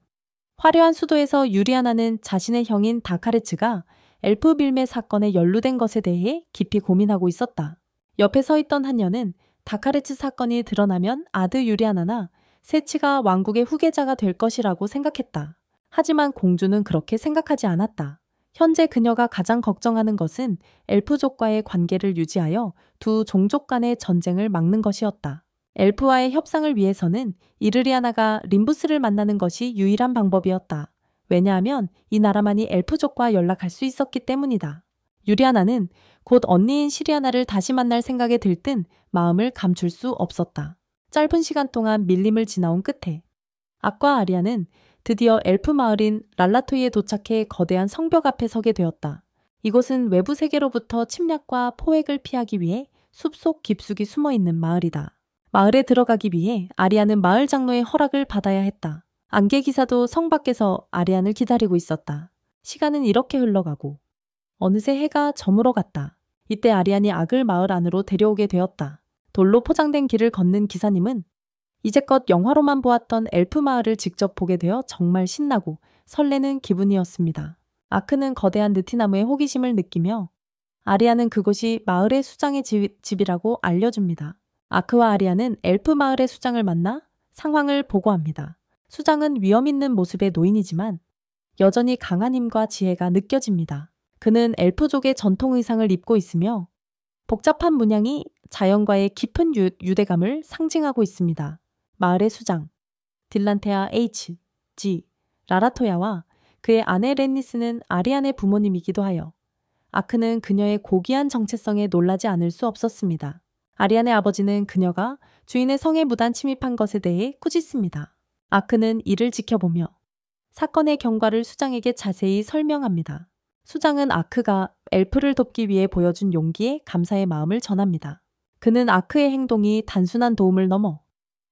화려한 수도에서 유리아나는 자신의 형인 다카레츠가 엘프 빌메 사건에 연루된 것에 대해 깊이 고민하고 있었다. 옆에 서 있던 한녀는 다카레츠 사건이 드러나면 아드 유리아나나 세치가 왕국의 후계자가 될 것이라고 생각했다. 하지만 공주는 그렇게 생각하지 않았다. 현재 그녀가 가장 걱정하는 것은 엘프족과의 관계를 유지하여 두 종족 간의 전쟁을 막는 것이었다. 엘프와의 협상을 위해서는 이르리아나가 림부스를 만나는 것이 유일한 방법이었다. 왜냐하면 이 나라만이 엘프족과 연락할 수 있었기 때문이다. 유리아나는 곧 언니인 시리아나를 다시 만날 생각에 들뜬 마음을 감출 수 없었다. 짧은 시간 동안 밀림을 지나온 끝에 악과 아리아는 드디어 엘프 마을인 랄라토이에 도착해 거대한 성벽 앞에 서게 되었다. 이곳은 외부 세계로부터 침략과 포획을 피하기 위해 숲속 깊숙이 숨어있는 마을이다. 마을에 들어가기 위해 아리아는 마을 장로의 허락을 받아야 했다. 안개 기사도 성 밖에서 아리안을 기다리고 있었다. 시간은 이렇게 흘러가고 어느새 해가 저물어 갔다. 이때 아리안이 악을 마을 안으로 데려오게 되었다. 돌로 포장된 길을 걷는 기사님은 이제껏 영화로만 보았던 엘프 마을을 직접 보게 되어 정말 신나고 설레는 기분이었습니다. 아크는 거대한 느티나무의 호기심을 느끼며 아리아는 그곳이 마을의 수장의 집이라고 알려줍니다. 아크와 아리아는 엘프 마을의 수장을 만나 상황을 보고합니다. 수장은 위험 있는 모습의 노인이지만 여전히 강한 힘과 지혜가 느껴집니다. 그는 엘프족의 전통 의상을 입고 있으며 복잡한 문양이 자연과의 깊은 유대감을 상징하고 있습니다. 마을의 수장 딜란테아 H.G. 라라토야와 그의 아내 렌니스는 아리안의 부모님이기도 하여 아크는 그녀의 고귀한 정체성에 놀라지 않을 수 없었습니다. 아리안의 아버지는 그녀가 주인의 성에 무단 침입한 것에 대해 꾸짖습니다. 아크는 이를 지켜보며 사건의 경과를 수장에게 자세히 설명합니다. 수장은 아크가 엘프를 돕기 위해 보여준 용기에 감사의 마음을 전합니다. 그는 아크의 행동이 단순한 도움을 넘어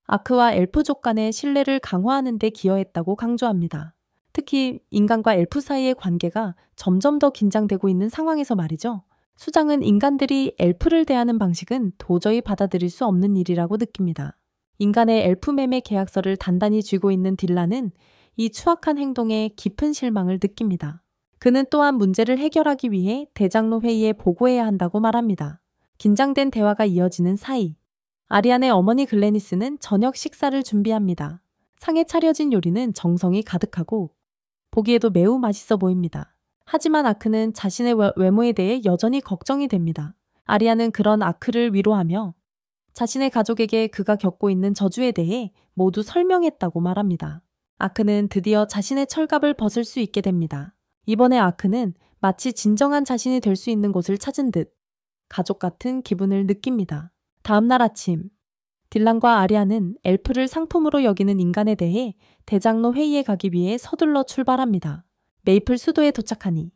아크와 엘프족 간의 신뢰를 강화하는 데 기여했다고 강조합니다. 특히 인간과 엘프 사이의 관계가 점점 더 긴장되고 있는 상황에서 말이죠. 수장은 인간들이 엘프를 대하는 방식은 도저히 받아들일 수 없는 일이라고 느낍니다. 인간의 엘프 매매 계약서를 단단히 쥐고 있는 딜라는 이 추악한 행동에 깊은 실망을 느낍니다. 그는 또한 문제를 해결하기 위해 대장로 회의에 보고해야 한다고 말합니다. 긴장된 대화가 이어지는 사이 아리안의 어머니 글래니스는 저녁 식사를 준비합니다. 상에 차려진 요리는 정성이 가득하고 보기에도 매우 맛있어 보입니다. 하지만 아크는 자신의 외모에 대해 여전히 걱정이 됩니다. 아리안은 그런 아크를 위로하며 자신의 가족에게 그가 겪고 있는 저주에 대해 모두 설명했다고 말합니다. 아크는 드디어 자신의 철갑을 벗을 수 있게 됩니다. 이번에 아크는 마치 진정한 자신이 될 수 있는 곳을 찾은 듯 가족 같은 기분을 느낍니다. 다음날 아침, 딜란과 아리아는 엘프를 상품으로 여기는 인간에 대해 대장로 회의에 가기 위해 서둘러 출발합니다. 메이플 수도에 도착하니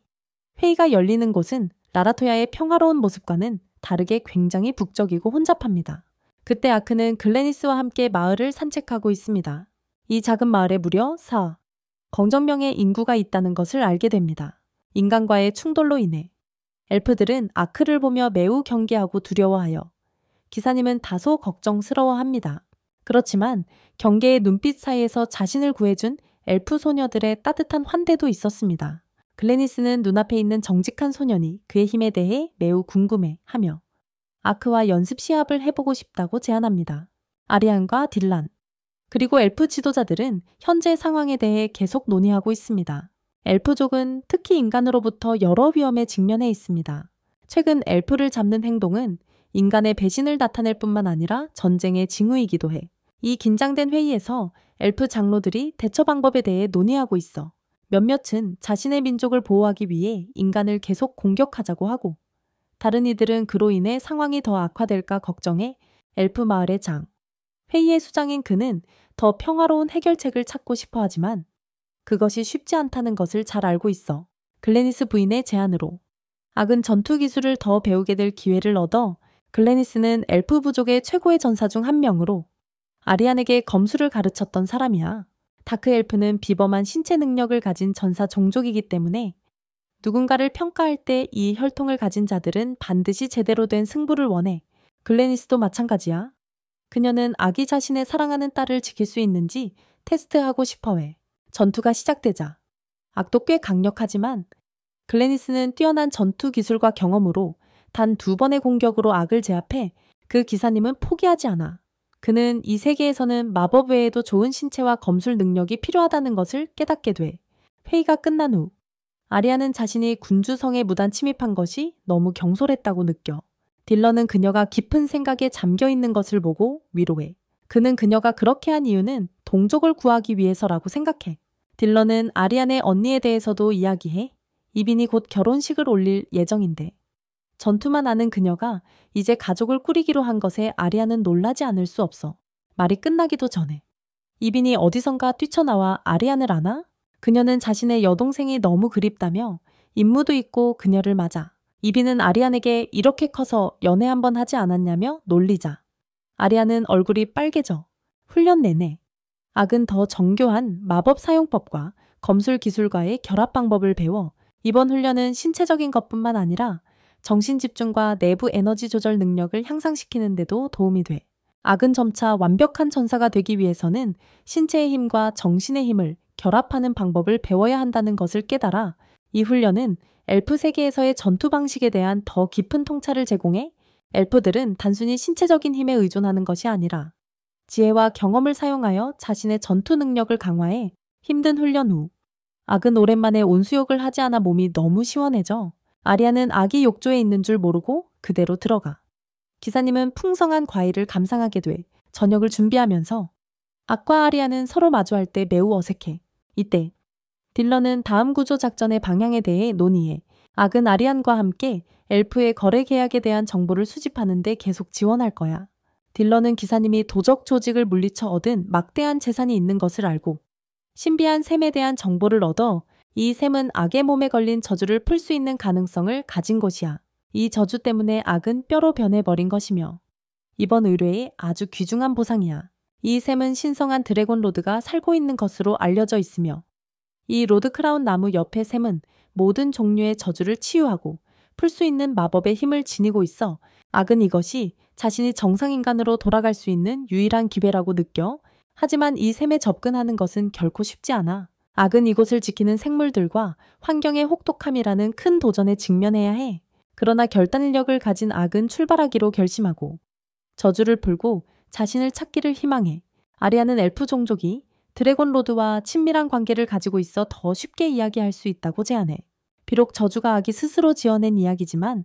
회의가 열리는 곳은 라라토야의 평화로운 모습과는 다르게 굉장히 북적이고 혼잡합니다. 그때 아크는 글래니스와 함께 마을을 산책하고 있습니다. 이 작은 마을에 무려 0.명의 인구가 있다는 것을 알게 됩니다. 인간과의 충돌로 인해 엘프들은 아크를 보며 매우 경계하고 두려워하여 기사님은 다소 걱정스러워합니다. 그렇지만 경계의 눈빛 사이에서 자신을 구해준 엘프 소녀들의 따뜻한 환대도 있었습니다. 글래니스는 눈앞에 있는 정직한 소년이 그의 힘에 대해 매우 궁금해하며 아크와 연습 시합을 해보고 싶다고 제안합니다. 아리안과 딜란, 그리고 엘프 지도자들은 현재 상황에 대해 계속 논의하고 있습니다. 엘프족은 특히 인간으로부터 여러 위험에 직면해 있습니다. 최근 엘프를 잡는 행동은 인간의 배신을 나타낼 뿐만 아니라 전쟁의 징후이기도 해. 이 긴장된 회의에서 엘프 장로들이 대처 방법에 대해 논의하고 있어. 몇몇은 자신의 민족을 보호하기 위해 인간을 계속 공격하자고 하고, 다른 이들은 그로 인해 상황이 더 악화될까 걱정해 엘프 마을의 회의의 수장인 그는 더 평화로운 해결책을 찾고 싶어 하지만 그것이 쉽지 않다는 것을 잘 알고 있어. 글래니스 부인의 제안으로 악은 전투 기술을 더 배우게 될 기회를 얻어 글래니스는 엘프 부족의 최고의 전사 중 한 명으로 아리안에게 검술을 가르쳤던 사람이야. 다크 엘프는 비범한 신체 능력을 가진 전사 종족이기 때문에 누군가를 평가할 때 이 혈통을 가진 자들은 반드시 제대로 된 승부를 원해. 글래니스도 마찬가지야. 그녀는 아기 자신의 사랑하는 딸을 지킬 수 있는지 테스트하고 싶어해. 전투가 시작되자 악도 꽤 강력하지만 글래니스는 뛰어난 전투 기술과 경험으로 단 2번의 공격으로 악을 제압해 그 기사님은 포기하지 않아. 그는 이 세계에서는 마법 외에도 좋은 신체와 검술 능력이 필요하다는 것을 깨닫게 돼. 회의가 끝난 후 아리아는 자신이 군주성에 무단 침입한 것이 너무 경솔했다고 느껴. 딜런은 그녀가 깊은 생각에 잠겨 있는 것을 보고 위로해. 그는 그녀가 그렇게 한 이유는 동족을 구하기 위해서라고 생각해. 딜런은 아리안의 언니에 대해서도 이야기해. 이빈이 곧 결혼식을 올릴 예정인데 전투만 아는 그녀가 이제 가족을 꾸리기로 한 것에 아리안은 놀라지 않을 수 없어. 말이 끝나기도 전에 이빈이 어디선가 뛰쳐나와 아리안을 안아? 그녀는 자신의 여동생이 너무 그립다며 임무도 있고 그녀를 맞아. 이빈은 아리안에게 이렇게 커서 연애 한번 하지 않았냐며 놀리자. 아리안은 얼굴이 빨개져. 훈련 내내 악은 더 정교한 마법 사용법과 검술 기술과의 결합 방법을 배워 이번 훈련은 신체적인 것뿐만 아니라 정신 집중과 내부 에너지 조절 능력을 향상시키는 데도 도움이 돼. 악은 점차 완벽한 전사가 되기 위해서는 신체의 힘과 정신의 힘을 결합하는 방법을 배워야 한다는 것을 깨달아 이 훈련은 엘프 세계에서의 전투 방식에 대한 더 깊은 통찰을 제공해 엘프들은 단순히 신체적인 힘에 의존하는 것이 아니라 지혜와 경험을 사용하여 자신의 전투 능력을 강화해. 힘든 훈련 후 악은 오랜만에 온수욕을 하지 않아 몸이 너무 시원해져. 아리아는 악이 욕조에 있는 줄 모르고 그대로 들어가. 기사님은 풍성한 과일을 감상하게 돼 저녁을 준비하면서 악과 아리아는 서로 마주할 때 매우 어색해. 이때 딜런은 다음 구조 작전의 방향에 대해 논의해. 악은 아리안과 함께 엘프의 거래 계약에 대한 정보를 수집하는 데 계속 지원할 거야. 딜런은 기사님이 도적 조직을 물리쳐 얻은 막대한 재산이 있는 것을 알고 신비한 샘에 대한 정보를 얻어 이 샘은 악의 몸에 걸린 저주를 풀 수 있는 가능성을 가진 것이야. 이 저주 때문에 악은 뼈로 변해버린 것이며 이번 의뢰의 아주 귀중한 보상이야. 이 샘은 신성한 드래곤 로드가 살고 있는 것으로 알려져 있으며 이 로드 크라운 나무 옆의 샘은 모든 종류의 저주를 치유하고 풀 수 있는 마법의 힘을 지니고 있어. 악은 이것이 자신이 정상인간으로 돌아갈 수 있는 유일한 기회라고 느껴. 하지만 이 샘에 접근하는 것은 결코 쉽지 않아. 악은 이곳을 지키는 생물들과 환경의 혹독함이라는 큰 도전에 직면해야 해. 그러나 결단력을 가진 악은 출발하기로 결심하고 저주를 풀고 자신을 찾기를 희망해. 아리아는 엘프 종족이 드래곤 로드와 친밀한 관계를 가지고 있어 더 쉽게 이야기할 수 있다고 제안해. 비록 저주가 악이 스스로 지어낸 이야기지만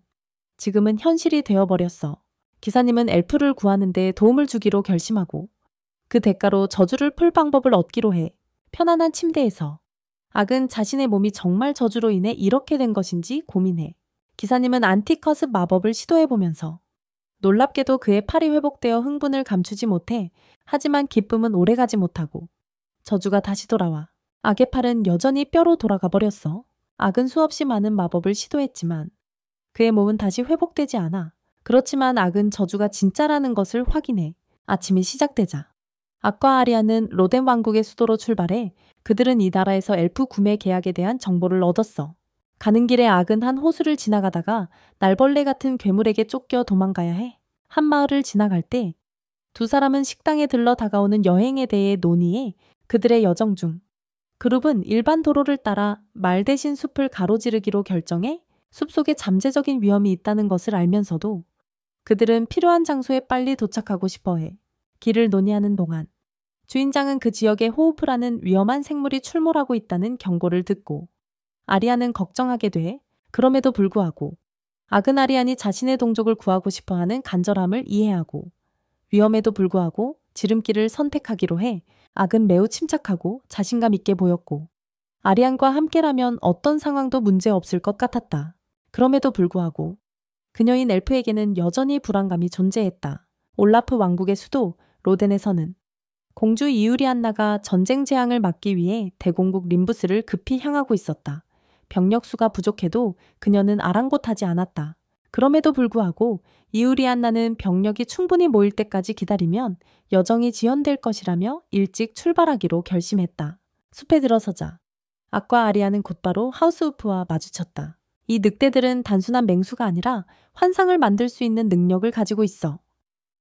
지금은 현실이 되어버렸어. 기사님은 엘프를 구하는 데 도움을 주기로 결심하고 그 대가로 저주를 풀 방법을 얻기로 해. 편안한 침대에서. 악은 자신의 몸이 정말 저주로 인해 이렇게 된 것인지 고민해. 기사님은 안티커습 마법을 시도해보면서 놀랍게도 그의 팔이 회복되어 흥분을 감추지 못해 하지만 기쁨은 오래가지 못하고 저주가 다시 돌아와 악의 팔은 여전히 뼈로 돌아가 버렸어. 악은 수없이 많은 마법을 시도했지만 그의 몸은 다시 회복되지 않아. 그렇지만 악은 저주가 진짜라는 것을 확인해. 아침이 시작되자 악과 아리아는 로덴 왕국의 수도로 출발해 그들은 이 나라에서 엘프 구매 계약에 대한 정보를 얻었어. 가는 길에 악은 한 호수를 지나가다가 날벌레 같은 괴물에게 쫓겨 도망가야 해. 한 마을을 지나갈 때 두 사람은 식당에 들러 다가오는 여행에 대해 논의해. 그들의 여정 중 그룹은 일반 도로를 따라 말 대신 숲을 가로지르기로 결정해 숲속에 잠재적인 위험이 있다는 것을 알면서도 그들은 필요한 장소에 빨리 도착하고 싶어해. 길을 논의하는 동안 주인장은 그 지역에 호우프라는 위험한 생물이 출몰하고 있다는 경고를 듣고 아리안은 걱정하게 돼. 그럼에도 불구하고 악은 아리안이 자신의 동족을 구하고 싶어하는 간절함을 이해하고 위험에도 불구하고 지름길을 선택하기로 해. 악은 매우 침착하고 자신감 있게 보였고 아리안과 함께라면 어떤 상황도 문제 없을 것 같았다. 그럼에도 불구하고 그녀인 엘프에게는 여전히 불안감이 존재했다. 올라프 왕국의 수도 로덴에서는 공주 이유리안나가 전쟁 재앙을 막기 위해 대공국 림부스를 급히 향하고 있었다. 병력 수가 부족해도 그녀는 아랑곳하지 않았다. 그럼에도 불구하고 이유리안나는 병력이 충분히 모일 때까지 기다리면 여정이 지연될 것이라며 일찍 출발하기로 결심했다. 숲에 들어서자 악과 아리아는 곧바로 하우스우프와 마주쳤다. 이 늑대들은 단순한 맹수가 아니라 환상을 만들 수 있는 능력을 가지고 있어.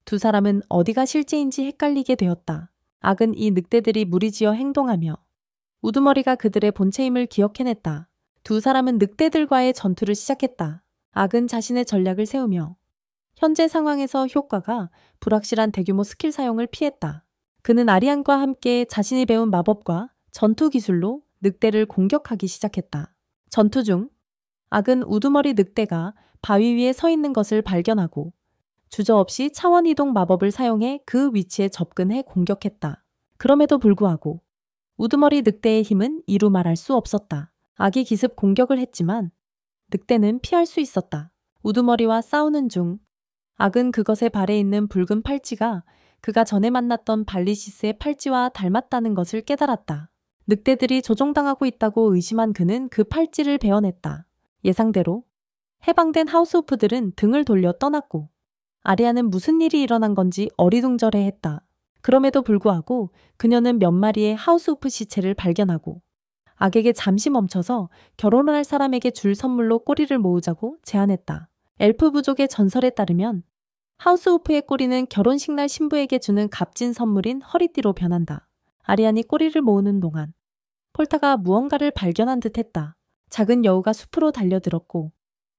두 사람은 어디가 실제인지 헷갈리게 되었다. 악은 이 늑대들이 무리지어 행동하며 우두머리가 그들의 본체임을 기억해냈다. 두 사람은 늑대들과의 전투를 시작했다. 악은 자신의 전략을 세우며 현재 상황에서 효과가 불확실한 대규모 스킬 사용을 피했다. 그는 아리안과 함께 자신이 배운 마법과 전투 기술로 늑대를 공격하기 시작했다. 전투 중 악은 우두머리 늑대가 바위 위에 서 있는 것을 발견하고 주저없이 차원 이동 마법을 사용해 그 위치에 접근해 공격했다. 그럼에도 불구하고 우두머리 늑대의 힘은 이루 말할 수 없었다. 악이 기습 공격을 했지만 늑대는 피할 수 있었다. 우두머리와 싸우는 중 악은 그것의 발에 있는 붉은 팔찌가 그가 전에 만났던 발리시스의 팔찌와 닮았다는 것을 깨달았다. 늑대들이 조종당하고 있다고 의심한 그는 그 팔찌를 베어냈다. 예상대로 해방된 하우스우프들은 등을 돌려 떠났고 아리아는 무슨 일이 일어난 건지 어리둥절해했다. 그럼에도 불구하고 그녀는 몇 마리의 하우스우프 시체를 발견하고 악에게 잠시 멈춰서 결혼을 할 사람에게 줄 선물로 꼬리를 모으자고 제안했다. 엘프 부족의 전설에 따르면 하우스우프의 꼬리는 결혼식 날 신부에게 주는 값진 선물인 허리띠로 변한다. 아리안이 꼬리를 모으는 동안 폴타가 무언가를 발견한 듯 했다. 작은 여우가 숲으로 달려들었고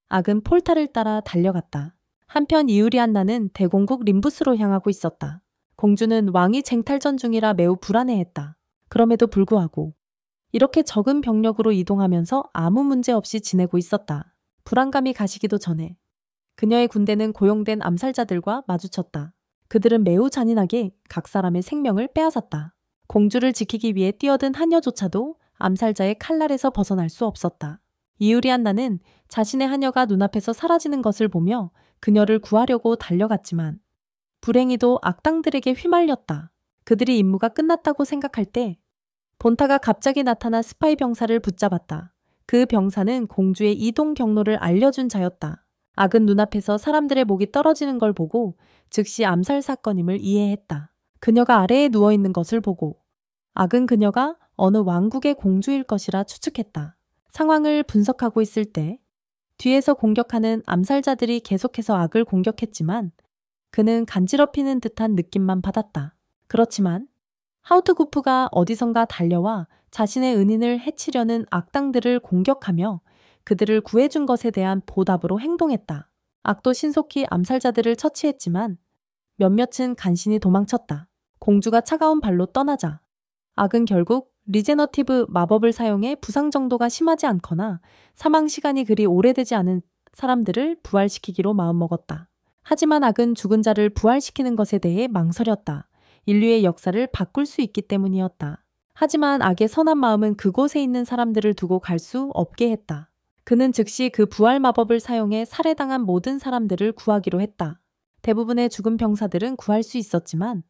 악은 폴타를 따라 달려갔다. 한편 이유리안나는 대공국 림부스로 향하고 있었다. 공주는 왕이 쟁탈전 중이라 매우 불안해했다. 그럼에도 불구하고 이렇게 적은 병력으로 이동하면서 아무 문제 없이 지내고 있었다. 불안감이 가시기도 전에 그녀의 군대는 고용된 암살자들과 마주쳤다. 그들은 매우 잔인하게 각 사람의 생명을 빼앗았다. 공주를 지키기 위해 뛰어든 하녀조차도 암살자의 칼날에서 벗어날 수 없었다. 이유리안나는 자신의 하녀가 눈앞에서 사라지는 것을 보며 그녀를 구하려고 달려갔지만 불행히도 악당들에게 휘말렸다. 그들이 임무가 끝났다고 생각할 때 본타가 갑자기 나타난 스파이 병사를 붙잡았다. 그 병사는 공주의 이동 경로를 알려준 자였다. 악은 눈앞에서 사람들의 목이 떨어지는 걸 보고 즉시 암살 사건임을 이해했다. 그녀가 아래에 누워있는 것을 보고 악은 그녀가 어느 왕국의 공주일 것이라 추측했다. 상황을 분석하고 있을 때 뒤에서 공격하는 암살자들이 계속해서 악을 공격했지만 그는 간지럽히는 듯한 느낌만 받았다. 그렇지만 하우트구프가 어디선가 달려와 자신의 은인을 해치려는 악당들을 공격하며 그들을 구해준 것에 대한 보답으로 행동했다. 악도 신속히 암살자들을 처치했지만 몇몇은 간신히 도망쳤다. 공주가 차가운 발로 떠나자 악은 결국 리제너티브 마법을 사용해 부상 정도가 심하지 않거나 사망 시간이 그리 오래되지 않은 사람들을 부활시키기로 마음먹었다. 하지만 악은 죽은 자를 부활시키는 것에 대해 망설였다. 인류의 역사를 바꿀 수 있기 때문이었다. 하지만 악의 선한 마음은 그곳에 있는 사람들을 두고 갈 수 없게 했다. 그는 즉시 그 부활 마법을 사용해 살해당한 모든 사람들을 구하기로 했다. 대부분의 죽은 병사들은 구할 수 있었지만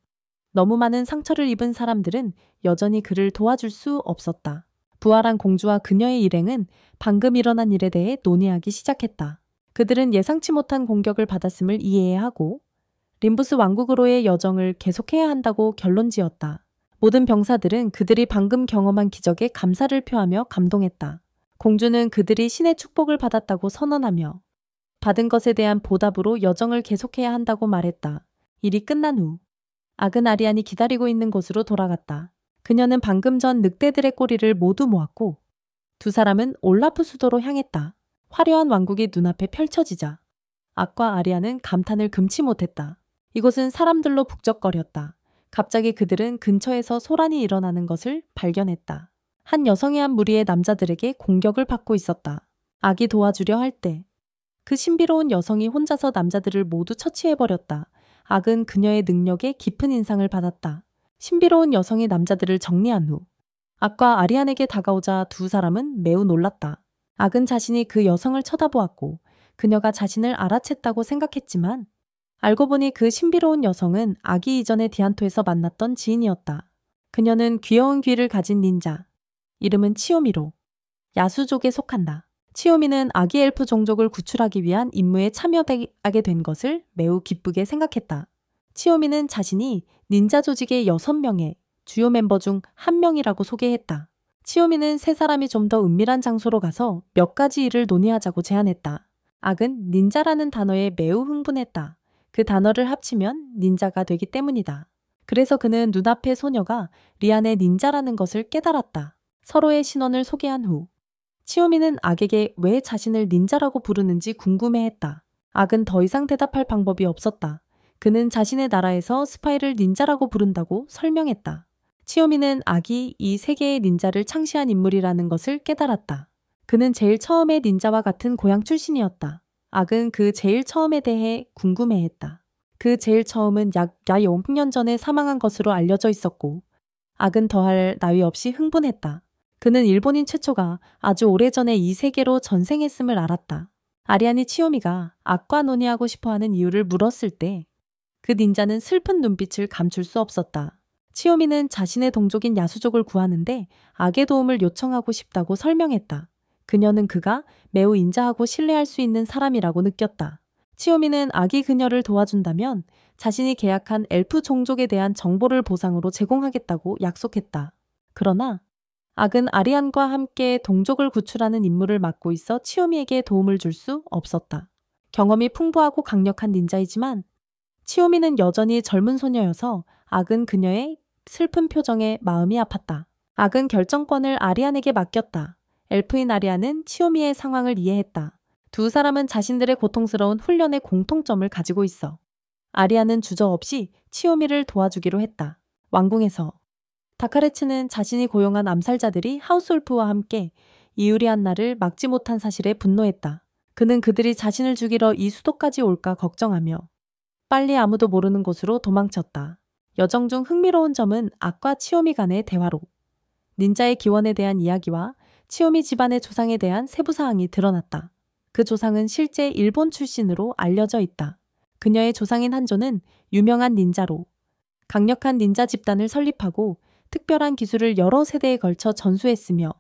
너무 많은 상처를 입은 사람들은 여전히 그를 도와줄 수 없었다. 부활한 공주와 그녀의 일행은 방금 일어난 일에 대해 논의하기 시작했다. 그들은 예상치 못한 공격을 받았음을 이해해야 하고 림부스 왕국으로의 여정을 계속해야 한다고 결론지었다. 모든 병사들은 그들이 방금 경험한 기적에 감사를 표하며 감동했다. 공주는 그들이 신의 축복을 받았다고 선언하며 받은 것에 대한 보답으로 여정을 계속해야 한다고 말했다. 일이 끝난 후 악은 아리안이 기다리고 있는 곳으로 돌아갔다. 그녀는 방금 전 늑대들의 꼬리를 모두 모았고 두 사람은 올라프 수도로 향했다. 화려한 왕국이 눈앞에 펼쳐지자 악과 아리안은 감탄을 금치 못했다. 이곳은 사람들로 북적거렸다. 갑자기 그들은 근처에서 소란이 일어나는 것을 발견했다. 한 여성이 한 무리의 남자들에게 공격을 받고 있었다. 악이 도와주려 할 때 그 신비로운 여성이 혼자서 남자들을 모두 처치해버렸다. 악은 그녀의 능력에 깊은 인상을 받았다. 신비로운 여성이 남자들을 정리한 후 악과 아리안에게 다가오자 두 사람은 매우 놀랐다. 악은 자신이 그 여성을 쳐다보았고 그녀가 자신을 알아챘다고 생각했지만 알고 보니 그 신비로운 여성은 악이 이전에 디안토에서 만났던 지인이었다. 그녀는 귀여운 귀를 가진 닌자. 이름은 치오미로 야수족에 속한다. 치오미는 아기 엘프 종족을 구출하기 위한 임무에 참여하게 된 것을 매우 기쁘게 생각했다. 치오미는 자신이 닌자 조직의 6명의 주요 멤버 중 한 명이라고 소개했다. 치오미는 세 사람이 좀 더 은밀한 장소로 가서 몇 가지 일을 논의하자고 제안했다. 악은 닌자라는 단어에 매우 흥분했다. 그 단어를 합치면 닌자가 되기 때문이다. 그래서 그는 눈앞의 소녀가 리안의 닌자라는 것을 깨달았다. 서로의 신원을 소개한 후 치오미는 악에게 왜 자신을 닌자라고 부르는지 궁금해했다. 악은 더 이상 대답할 방법이 없었다. 그는 자신의 나라에서 스파이를 닌자라고 부른다고 설명했다. 치오미는 악이 이 세계의 닌자를 창시한 인물이라는 것을 깨달았다. 그는 제일 처음의 닌자와 같은 고향 출신이었다. 악은 그 제일 처음에 대해 궁금해했다. 그 제일 처음은 약 500년 전에 사망한 것으로 알려져 있었고 악은 더할 나위 없이 흥분했다. 그는 일본인 최초가 아주 오래전에 이 세계로 전생했음을 알았다. 아리안이 치오미가 악과 논의하고 싶어하는 이유를 물었을 때 그 닌자는 슬픈 눈빛을 감출 수 없었다. 치오미는 자신의 동족인 야수족을 구하는데 악의 도움을 요청하고 싶다고 설명했다. 그녀는 그가 매우 인자하고 신뢰할 수 있는 사람이라고 느꼈다. 치오미는 악이 그녀를 도와준다면 자신이 계약한 엘프 종족에 대한 정보를 보상으로 제공하겠다고 약속했다. 그러나 악은 아리안과 함께 동족을 구출하는 임무를 맡고 있어 치오미에게 도움을 줄 수 없었다. 경험이 풍부하고 강력한 닌자이지만 치오미는 여전히 젊은 소녀여서 악은 그녀의 슬픈 표정에 마음이 아팠다. 악은 결정권을 아리안에게 맡겼다. 엘프인 아리안은 치오미의 상황을 이해했다. 두 사람은 자신들의 고통스러운 훈련의 공통점을 가지고 있어. 아리안은 주저없이 치오미를 도와주기로 했다. 왕궁에서 다카레츠는 자신이 고용한 암살자들이 하우스울프와 함께 이유리 안나를 막지 못한 사실에 분노했다. 그는 그들이 자신을 죽이러 이 수도까지 올까 걱정하며 빨리 아무도 모르는 곳으로 도망쳤다. 여정 중 흥미로운 점은 악과 치오미 간의 대화로 닌자의 기원에 대한 이야기와 치오미 집안의 조상에 대한 세부사항이 드러났다. 그 조상은 실제 일본 출신으로 알려져 있다. 그녀의 조상인 한조는 유명한 닌자로 강력한 닌자 집단을 설립하고 특별한 기술을 여러 세대에 걸쳐 전수했으며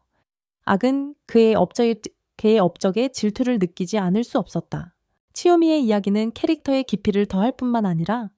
악은 그의 업적에 질투를 느끼지 않을 수 없었다. 치오미의 이야기는 캐릭터의 깊이를 더할 뿐만 아니라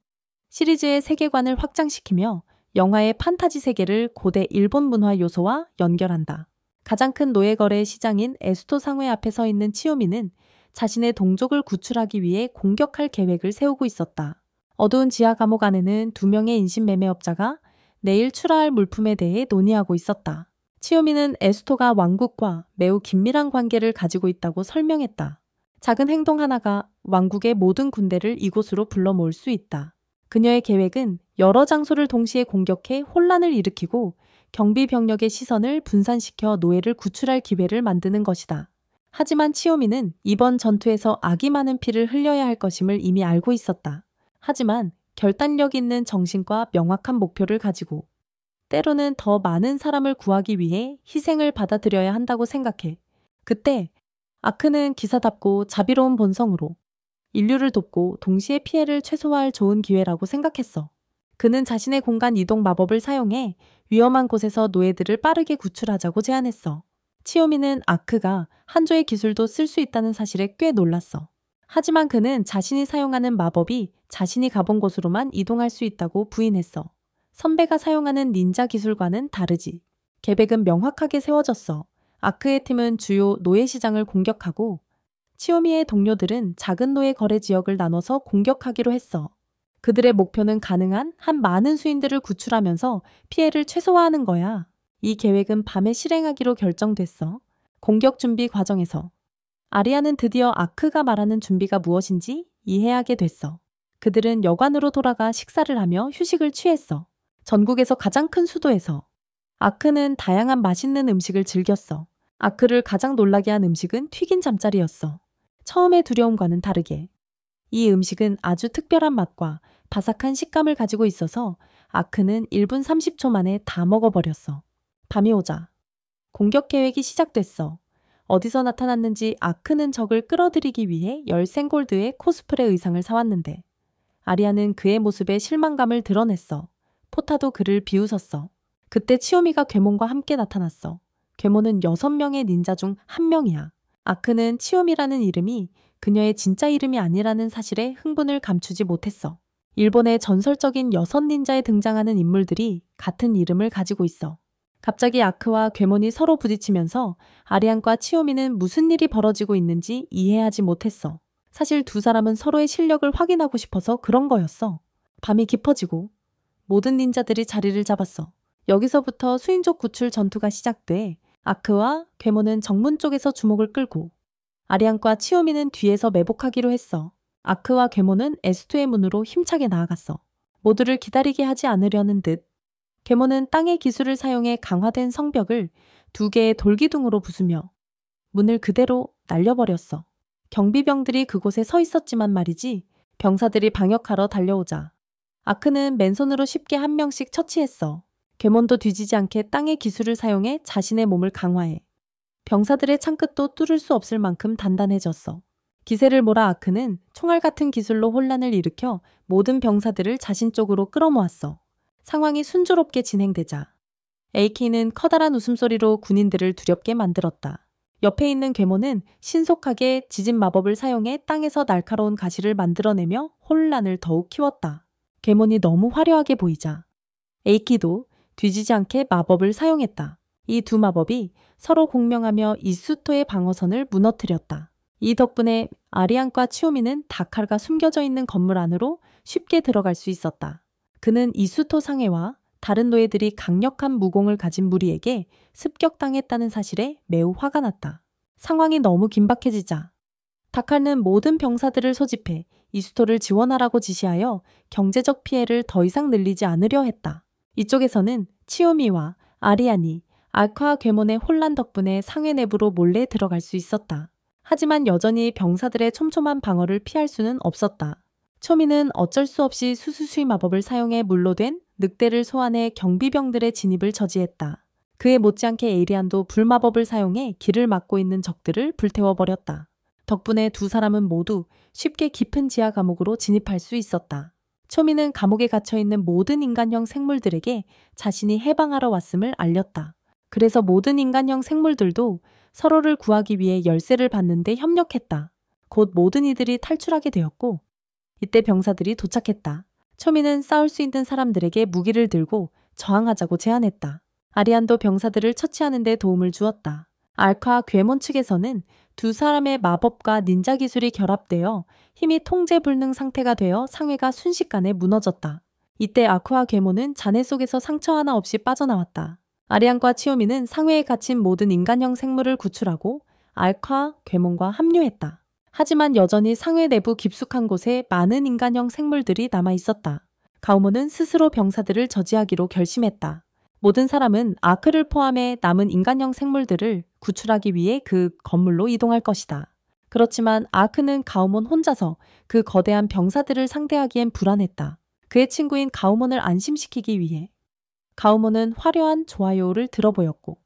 시리즈의 세계관을 확장시키며 영화의 판타지 세계를 고대 일본 문화 요소와 연결한다. 가장 큰 노예 거래 시장인 에스토 상회 앞에 서 있는 치오미는 자신의 동족을 구출하기 위해 공격할 계획을 세우고 있었다. 어두운 지하 감옥 안에는 2명의 인신매매업자가 내일 출하할 물품에 대해 논의하고 있었다. 치오미는 에스토가 왕국과 매우 긴밀한 관계를 가지고 있다고 설명했다. 작은 행동 하나가 왕국의 모든 군대를 이곳으로 불러 모을 수 있다. 그녀의 계획은 여러 장소를 동시에 공격해 혼란을 일으키고 경비 병력의 시선을 분산시켜 노예를 구출할 기회를 만드는 것이다. 하지만 치오미는 이번 전투에서 악이 많은 피를 흘려야 할 것임을 이미 알고 있었다. 하지만 결단력 있는 정신과 명확한 목표를 가지고 때로는 더 많은 사람을 구하기 위해 희생을 받아들여야 한다고 생각해. 그때 아크는 기사답고 자비로운 본성으로 인류를 돕고 동시에 피해를 최소화할 좋은 기회라고 생각했어. 그는 자신의 공간 이동 마법을 사용해 위험한 곳에서 노예들을 빠르게 구출하자고 제안했어. 치요미는 아크가 한조의 기술도 쓸 수 있다는 사실에 꽤 놀랐어. 하지만 그는 자신이 사용하는 마법이 자신이 가본 곳으로만 이동할 수 있다고 부인했어. 선배가 사용하는 닌자 기술과는 다르지. 계획은 명확하게 세워졌어. 아크의 팀은 주요 노예 시장을 공격하고 치요미의 동료들은 작은 노예 거래 지역을 나눠서 공격하기로 했어. 그들의 목표는 가능한 한 많은 수인들을 구출하면서 피해를 최소화하는 거야. 이 계획은 밤에 실행하기로 결정됐어. 공격 준비 과정에서 아리아는 드디어 아크가 말하는 준비가 무엇인지 이해하게 됐어. 그들은 여관으로 돌아가 식사를 하며 휴식을 취했어. 전국에서 가장 큰 수도에서 아크는 다양한 맛있는 음식을 즐겼어. 아크를 가장 놀라게 한 음식은 튀긴 잠자리였어. 처음의 두려움과는 다르게 이 음식은 아주 특별한 맛과 바삭한 식감을 가지고 있어서 아크는 1분 30초 만에 다 먹어버렸어. 밤이 오자 공격 계획이 시작됐어. 어디서 나타났는지 아크는 적을 끌어들이기 위해 열생골드의 코스프레 의상을 사왔는데 아리아는 그의 모습에 실망감을 드러냈어. 포타도 그를 비웃었어. 그때 치요미가 괴몬과 함께 나타났어. 괴몬은 6명의 닌자 중 1명이야. 아크는 치요미라는 이름이 그녀의 진짜 이름이 아니라는 사실에 흥분을 감추지 못했어. 일본의 전설적인 6닌자에 등장하는 인물들이 같은 이름을 가지고 있어. 갑자기 아크와 괴몬이 서로 부딪히면서 아리안과 치요미는 무슨 일이 벌어지고 있는지 이해하지 못했어. 사실 두 사람은 서로의 실력을 확인하고 싶어서 그런 거였어. 밤이 깊어지고 모든 닌자들이 자리를 잡았어. 여기서부터 수인족 구출 전투가 시작돼 아크와 괴몬은 정문 쪽에서 주목을 끌고 아리안과 치요미는 뒤에서 매복하기로 했어. 아크와 괴몬은 에스투의 문으로 힘차게 나아갔어. 모두를 기다리게 하지 않으려는 듯 괴몬은 땅의 기술을 사용해 강화된 성벽을 2개의 돌기둥으로 부수며 문을 그대로 날려버렸어. 경비병들이 그곳에 서 있었지만 말이지 병사들이 방역하러 달려오자 아크는 맨손으로 쉽게 한 명씩 처치했어. 괴몬도 뒤지지 않게 땅의 기술을 사용해 자신의 몸을 강화해 병사들의 창끝도 뚫을 수 없을 만큼 단단해졌어. 기세를 몰아 아크는 총알 같은 기술로 혼란을 일으켜 모든 병사들을 자신 쪽으로 끌어모았어. 상황이 순조롭게 진행되자 AK는 커다란 웃음소리로 군인들을 두렵게 만들었다. 옆에 있는 괴몬은 신속하게 지진 마법을 사용해 땅에서 날카로운 가시를 만들어내며 혼란을 더욱 키웠다. 괴몬이 너무 화려하게 보이자 AK도 뒤지지 않게 마법을 사용했다. 이 두 마법이 서로 공명하며 이수토의 방어선을 무너뜨렸다. 이 덕분에 아리안과 치요미는 다칼가 숨겨져 있는 건물 안으로 쉽게 들어갈 수 있었다. 그는 이수토 상해와 다른 노예들이 강력한 무공을 가진 무리에게 습격당했다는 사실에 매우 화가 났다. 상황이 너무 긴박해지자 다칼은 모든 병사들을 소집해 이수토를 지원하라고 지시하여 경제적 피해를 더 이상 늘리지 않으려 했다. 이쪽에서는 치요미와 아리안이 아크와 괴몬의 혼란 덕분에 상해 내부로 몰래 들어갈 수 있었다. 하지만 여전히 병사들의 촘촘한 방어를 피할 수는 없었다. 초미는 어쩔 수 없이 수수수의 마법을 사용해 물로 된 늑대를 소환해 경비병들의 진입을 저지했다. 그에 못지않게 에이리안도 불마법을 사용해 길을 막고 있는 적들을 불태워버렸다. 덕분에 두 사람은 모두 쉽게 깊은 지하 감옥으로 진입할 수 있었다. 초미는 감옥에 갇혀있는 모든 인간형 생물들에게 자신이 해방하러 왔음을 알렸다. 그래서 모든 인간형 생물들도 서로를 구하기 위해 열쇠를 받는데 협력했다. 곧 모든 이들이 탈출하게 되었고 이때 병사들이 도착했다. 초미는 싸울 수 있는 사람들에게 무기를 들고 저항하자고 제안했다. 아리안도 병사들을 처치하는 데 도움을 주었다. 알카 괴몬 측에서는 두 사람의 마법과 닌자 기술이 결합되어 힘이 통제불능 상태가 되어 상회가 순식간에 무너졌다. 이때 아쿠아 괴몬은 잔해 속에서 상처 하나 없이 빠져나왔다. 아리안과 치요미는 상회에 갇힌 모든 인간형 생물을 구출하고 알카 괴몬과 합류했다. 하지만 여전히 상회 내부 깊숙한 곳에 많은 인간형 생물들이 남아 있었다. 가오모는 스스로 병사들을 저지하기로 결심했다. 모든 사람은 아크를 포함해 남은 인간형 생물들을 구출하기 위해 그 건물로 이동할 것이다. 그렇지만 아크는 가오몬 혼자서 그 거대한 병사들을 상대하기엔 불안했다. 그의 친구인 가오몬을 안심시키기 위해 가우모는 화려한 좋아요를 들어보였고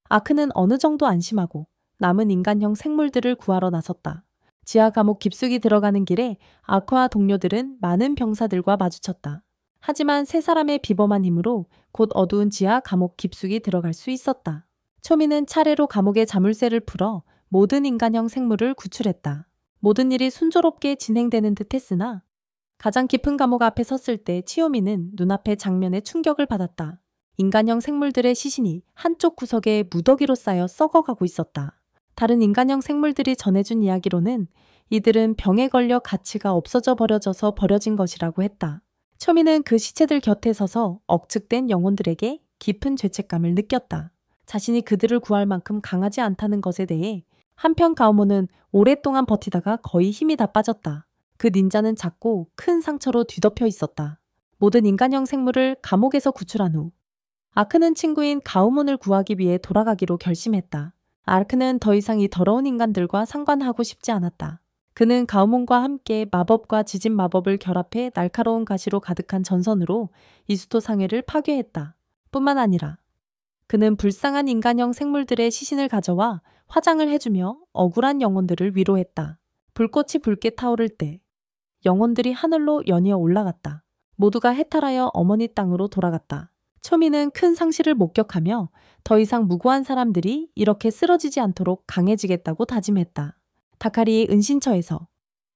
아크는 어느 정도 안심하고 남은 인간형 생물들을 구하러 나섰다. 지하 감옥 깊숙이 들어가는 길에 아크와 동료들은 많은 병사들과 마주쳤다. 하지만 세 사람의 비범한 힘으로 곧 어두운 지하 감옥 깊숙이 들어갈 수 있었다. 초미는 차례로 감옥의 자물쇠를 풀어 모든 인간형 생물을 구출했다. 모든 일이 순조롭게 진행되는 듯 했으나 가장 깊은 감옥 앞에 섰을 때 치요미는 눈앞의 장면에 충격을 받았다. 인간형 생물들의 시신이 한쪽 구석에 무더기로 쌓여 썩어가고 있었다. 다른 인간형 생물들이 전해준 이야기로는 이들은 병에 걸려 가치가 없어져 버려져서 버려진 것이라고 했다. 초미는 그 시체들 곁에 서서 억측된 영혼들에게 깊은 죄책감을 느꼈다. 자신이 그들을 구할 만큼 강하지 않다는 것에 대해. 한편 가오모는 오랫동안 버티다가 거의 힘이 다 빠졌다. 그 닌자는 작고 큰 상처로 뒤덮여 있었다. 모든 인간형 생물을 감옥에서 구출한 후 아크는 친구인 가오몬을 구하기 위해 돌아가기로 결심했다. 아크는 더 이상 이 더러운 인간들과 상관하고 싶지 않았다. 그는 가오몬과 함께 마법과 지진 마법을 결합해 날카로운 가시로 가득한 전선으로 이수토 상회를 파괴했다. 뿐만 아니라 그는 불쌍한 인간형 생물들의 시신을 가져와 화장을 해주며 억울한 영혼들을 위로했다. 불꽃이 붉게 타오를 때 영혼들이 하늘로 연이어 올라갔다. 모두가 해탈하여 어머니 땅으로 돌아갔다. 초미는 큰 상실을 목격하며 더 이상 무고한 사람들이 이렇게 쓰러지지 않도록 강해지겠다고 다짐했다. 다카리의 은신처에서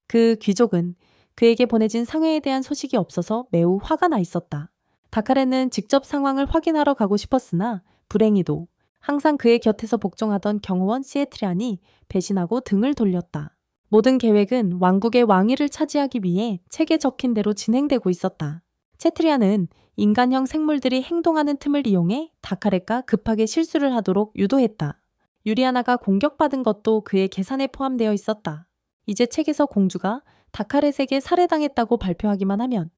그 귀족은 그에게 보내진 상회에 대한 소식이 없어서 매우 화가 나 있었다. 다카레는 직접 상황을 확인하러 가고 싶었으나 불행히도 항상 그의 곁에서 복종하던 경호원 시에트리안이 배신하고 등을 돌렸다. 모든 계획은 왕국의 왕위를 차지하기 위해 책에 적힌 대로 진행되고 있었다. 체트리안은 인간형 생물들이 행동하는 틈을 이용해 다카레가 급하게 실수를 하도록 유도했다. 유리아나가 공격받은 것도 그의 계산에 포함되어 있었다. 이제 책에서 공주가 다카렛에게 살해당했다고 발표하기만 하면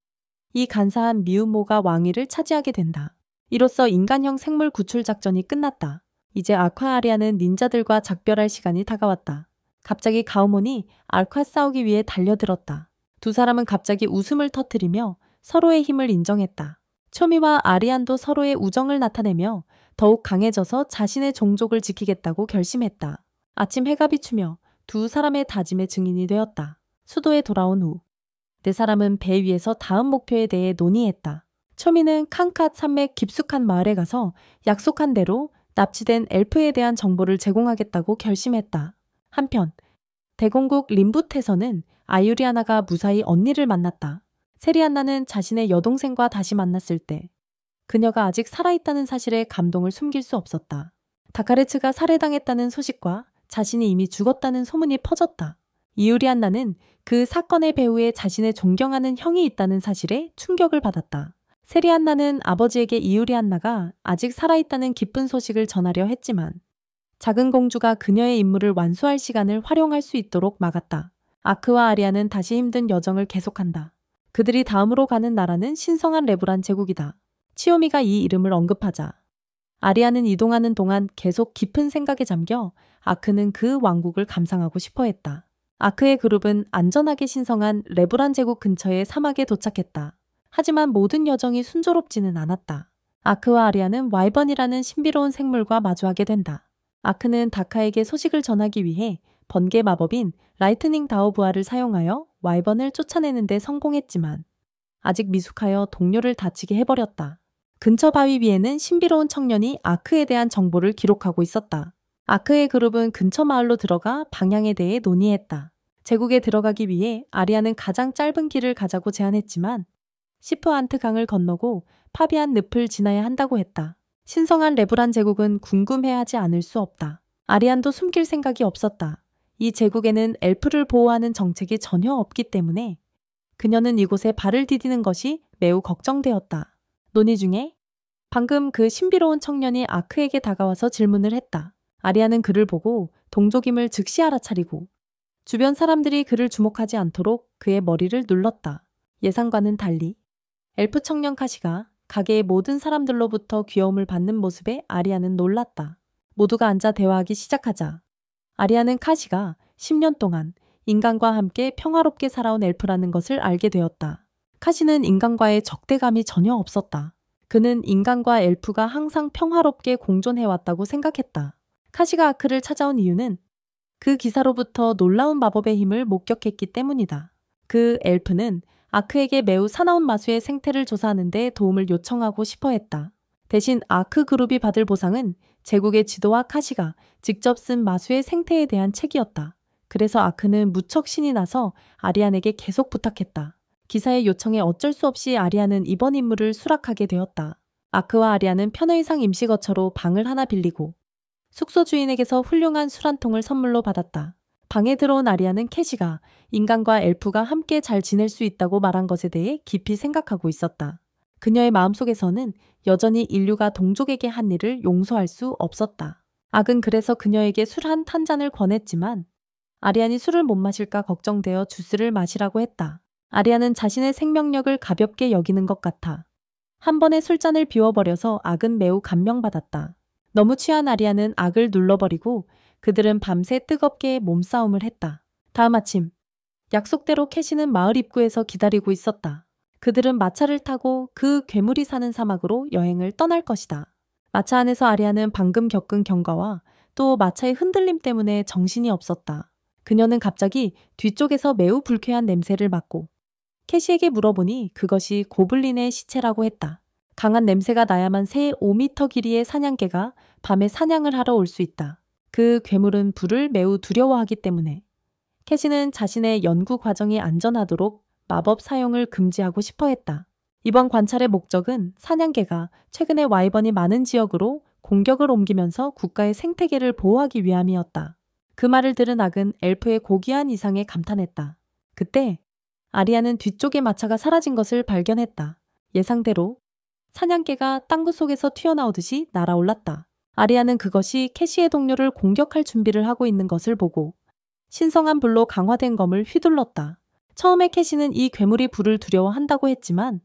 이 간사한 미우모가 왕위를 차지하게 된다. 이로써 인간형 생물 구출 작전이 끝났다. 이제 아쿠아아리아는 닌자들과 작별할 시간이 다가왔다. 갑자기 가오몬이 알콰 싸우기 위해 달려들었다. 두 사람은 갑자기 웃음을 터뜨리며 서로의 힘을 인정했다. 초미와 아리안도 서로의 우정을 나타내며 더욱 강해져서 자신의 종족을 지키겠다고 결심했다. 아침 해가 비추며 두 사람의 다짐의 증인이 되었다. 수도에 돌아온 후 네 사람은 배 위에서 다음 목표에 대해 논의했다. 초미는 칸캇 산맥 깊숙한 마을에 가서 약속한 대로 납치된 엘프에 대한 정보를 제공하겠다고 결심했다. 한편 대공국 림부트에서는 아유리아나가 무사히 언니를 만났다. 세리안나는 자신의 여동생과 다시 만났을 때 그녀가 아직 살아있다는 사실에 감동을 숨길 수 없었다. 다카레츠가 살해당했다는 소식과 자신이 이미 죽었다는 소문이 퍼졌다. 이유리안나는 그 사건의 배후에 자신의 존경하는 형이 있다는 사실에 충격을 받았다. 세리안나는 아버지에게 이유리안나가 아직 살아있다는 기쁜 소식을 전하려 했지만 작은 공주가 그녀의 임무를 완수할 시간을 활용할 수 있도록 막았다. 아크와 아리아는 다시 힘든 여정을 계속한다. 그들이 다음으로 가는 나라는 신성한 레브란 제국이다. 치요미가 이 이름을 언급하자 아리아는 이동하는 동안 계속 깊은 생각에 잠겨 아크는 그 왕국을 감상하고 싶어 했다. 아크의 그룹은 안전하게 신성한 레브란 제국 근처의 사막에 도착했다. 하지만 모든 여정이 순조롭지는 않았다. 아크와 아리아는 와이번이라는 신비로운 생물과 마주하게 된다. 아크는 다카에게 소식을 전하기 위해 번개 마법인 라이트닝 다오부아를 사용하여 와이번을 쫓아내는 데 성공했지만 아직 미숙하여 동료를 다치게 해버렸다. 근처 바위 위에는 신비로운 청년이 아크에 대한 정보를 기록하고 있었다. 아크의 그룹은 근처 마을로 들어가 방향에 대해 논의했다. 제국에 들어가기 위해 아리아는 가장 짧은 길을 가자고 제안했지만 시프안트 강을 건너고 파비안 늪을 지나야 한다고 했다. 신성한 레브란 제국은 궁금해하지 않을 수 없다. 아리안도 숨길 생각이 없었다. 이 제국에는 엘프를 보호하는 정책이 전혀 없기 때문에 그녀는 이곳에 발을 디디는 것이 매우 걱정되었다. 논의 중에 방금 그 신비로운 청년이 아크에게 다가와서 질문을 했다. 아리아는 그를 보고 동족임을 즉시 알아차리고 주변 사람들이 그를 주목하지 않도록 그의 머리를 눌렀다. 예상과는 달리 엘프 청년 카시가 가게의 모든 사람들로부터 귀여움을 받는 모습에 아리아는 놀랐다. 모두가 앉아 대화하기 시작하자 아리아는 카시가 10년 동안 인간과 함께 평화롭게 살아온 엘프라는 것을 알게 되었다. 카시는 인간과의 적대감이 전혀 없었다. 그는 인간과 엘프가 항상 평화롭게 공존해왔다고 생각했다. 카시가 아크를 찾아온 이유는 그 기사로부터 놀라운 마법의 힘을 목격했기 때문이다. 그 엘프는 아크에게 매우 사나운 마수의 생태를 조사하는 데 도움을 요청하고 싶어 했다. 대신 아크 그룹이 받을 보상은 제국의 지도와 카시가 직접 쓴 마수의 생태에 대한 책이었다. 그래서 아크는 무척 신이 나서 아리안에게 계속 부탁했다. 기사의 요청에 어쩔 수 없이 아리안은 이번 임무를 수락하게 되었다. 아크와 아리안은 편의상 임시거처로 방을 하나 빌리고 숙소 주인에게서 훌륭한 술 한 통을 선물로 받았다. 방에 들어온 아리안은 캐시가 인간과 엘프가 함께 잘 지낼 수 있다고 말한 것에 대해 깊이 생각하고 있었다. 그녀의 마음속에서는 여전히 인류가 동족에게 한 일을 용서할 수 없었다. 악은 그래서 그녀에게 술 한 잔을 권했지만 아리안이 술을 못 마실까 걱정되어 주스를 마시라고 했다. 아리안은 자신의 생명력을 가볍게 여기는 것 같아 한 번에 술잔을 비워버려서 악은 매우 감명받았다. 너무 취한 아리안은 악을 눌러버리고 그들은 밤새 뜨겁게 몸싸움을 했다. 다음 아침 약속대로 캐시는 마을 입구에서 기다리고 있었다. 그들은 마차를 타고 그 괴물이 사는 사막으로 여행을 떠날 것이다. 마차 안에서 아리안은 방금 겪은 경과와 또 마차의 흔들림 때문에 정신이 없었다. 그녀는 갑자기 뒤쪽에서 매우 불쾌한 냄새를 맡고 캐시에게 물어보니 그것이 고블린의 시체라고 했다. 강한 냄새가 나야만 새 5m 길이의 사냥개가 밤에 사냥을 하러 올 수 있다. 그 괴물은 불을 매우 두려워하기 때문에 캐시는 자신의 연구 과정이 안전하도록 마법 사용을 금지하고 싶어 했다. 이번 관찰의 목적은 사냥개가 최근에 와이번이 많은 지역으로 공격을 옮기면서 국가의 생태계를 보호하기 위함이었다. 그 말을 들은 악은 엘프의 고귀한 이상에 감탄했다. 그때 아리아는 뒤쪽의 마차가 사라진 것을 발견했다. 예상대로 사냥개가 땅구 속에서 튀어나오듯이 날아올랐다. 아리아는 그것이 캐시의 동료를 공격할 준비를 하고 있는 것을 보고 신성한 불로 강화된 검을 휘둘렀다. 처음에 캐시는 이 괴물이 불을 두려워한다고 했지만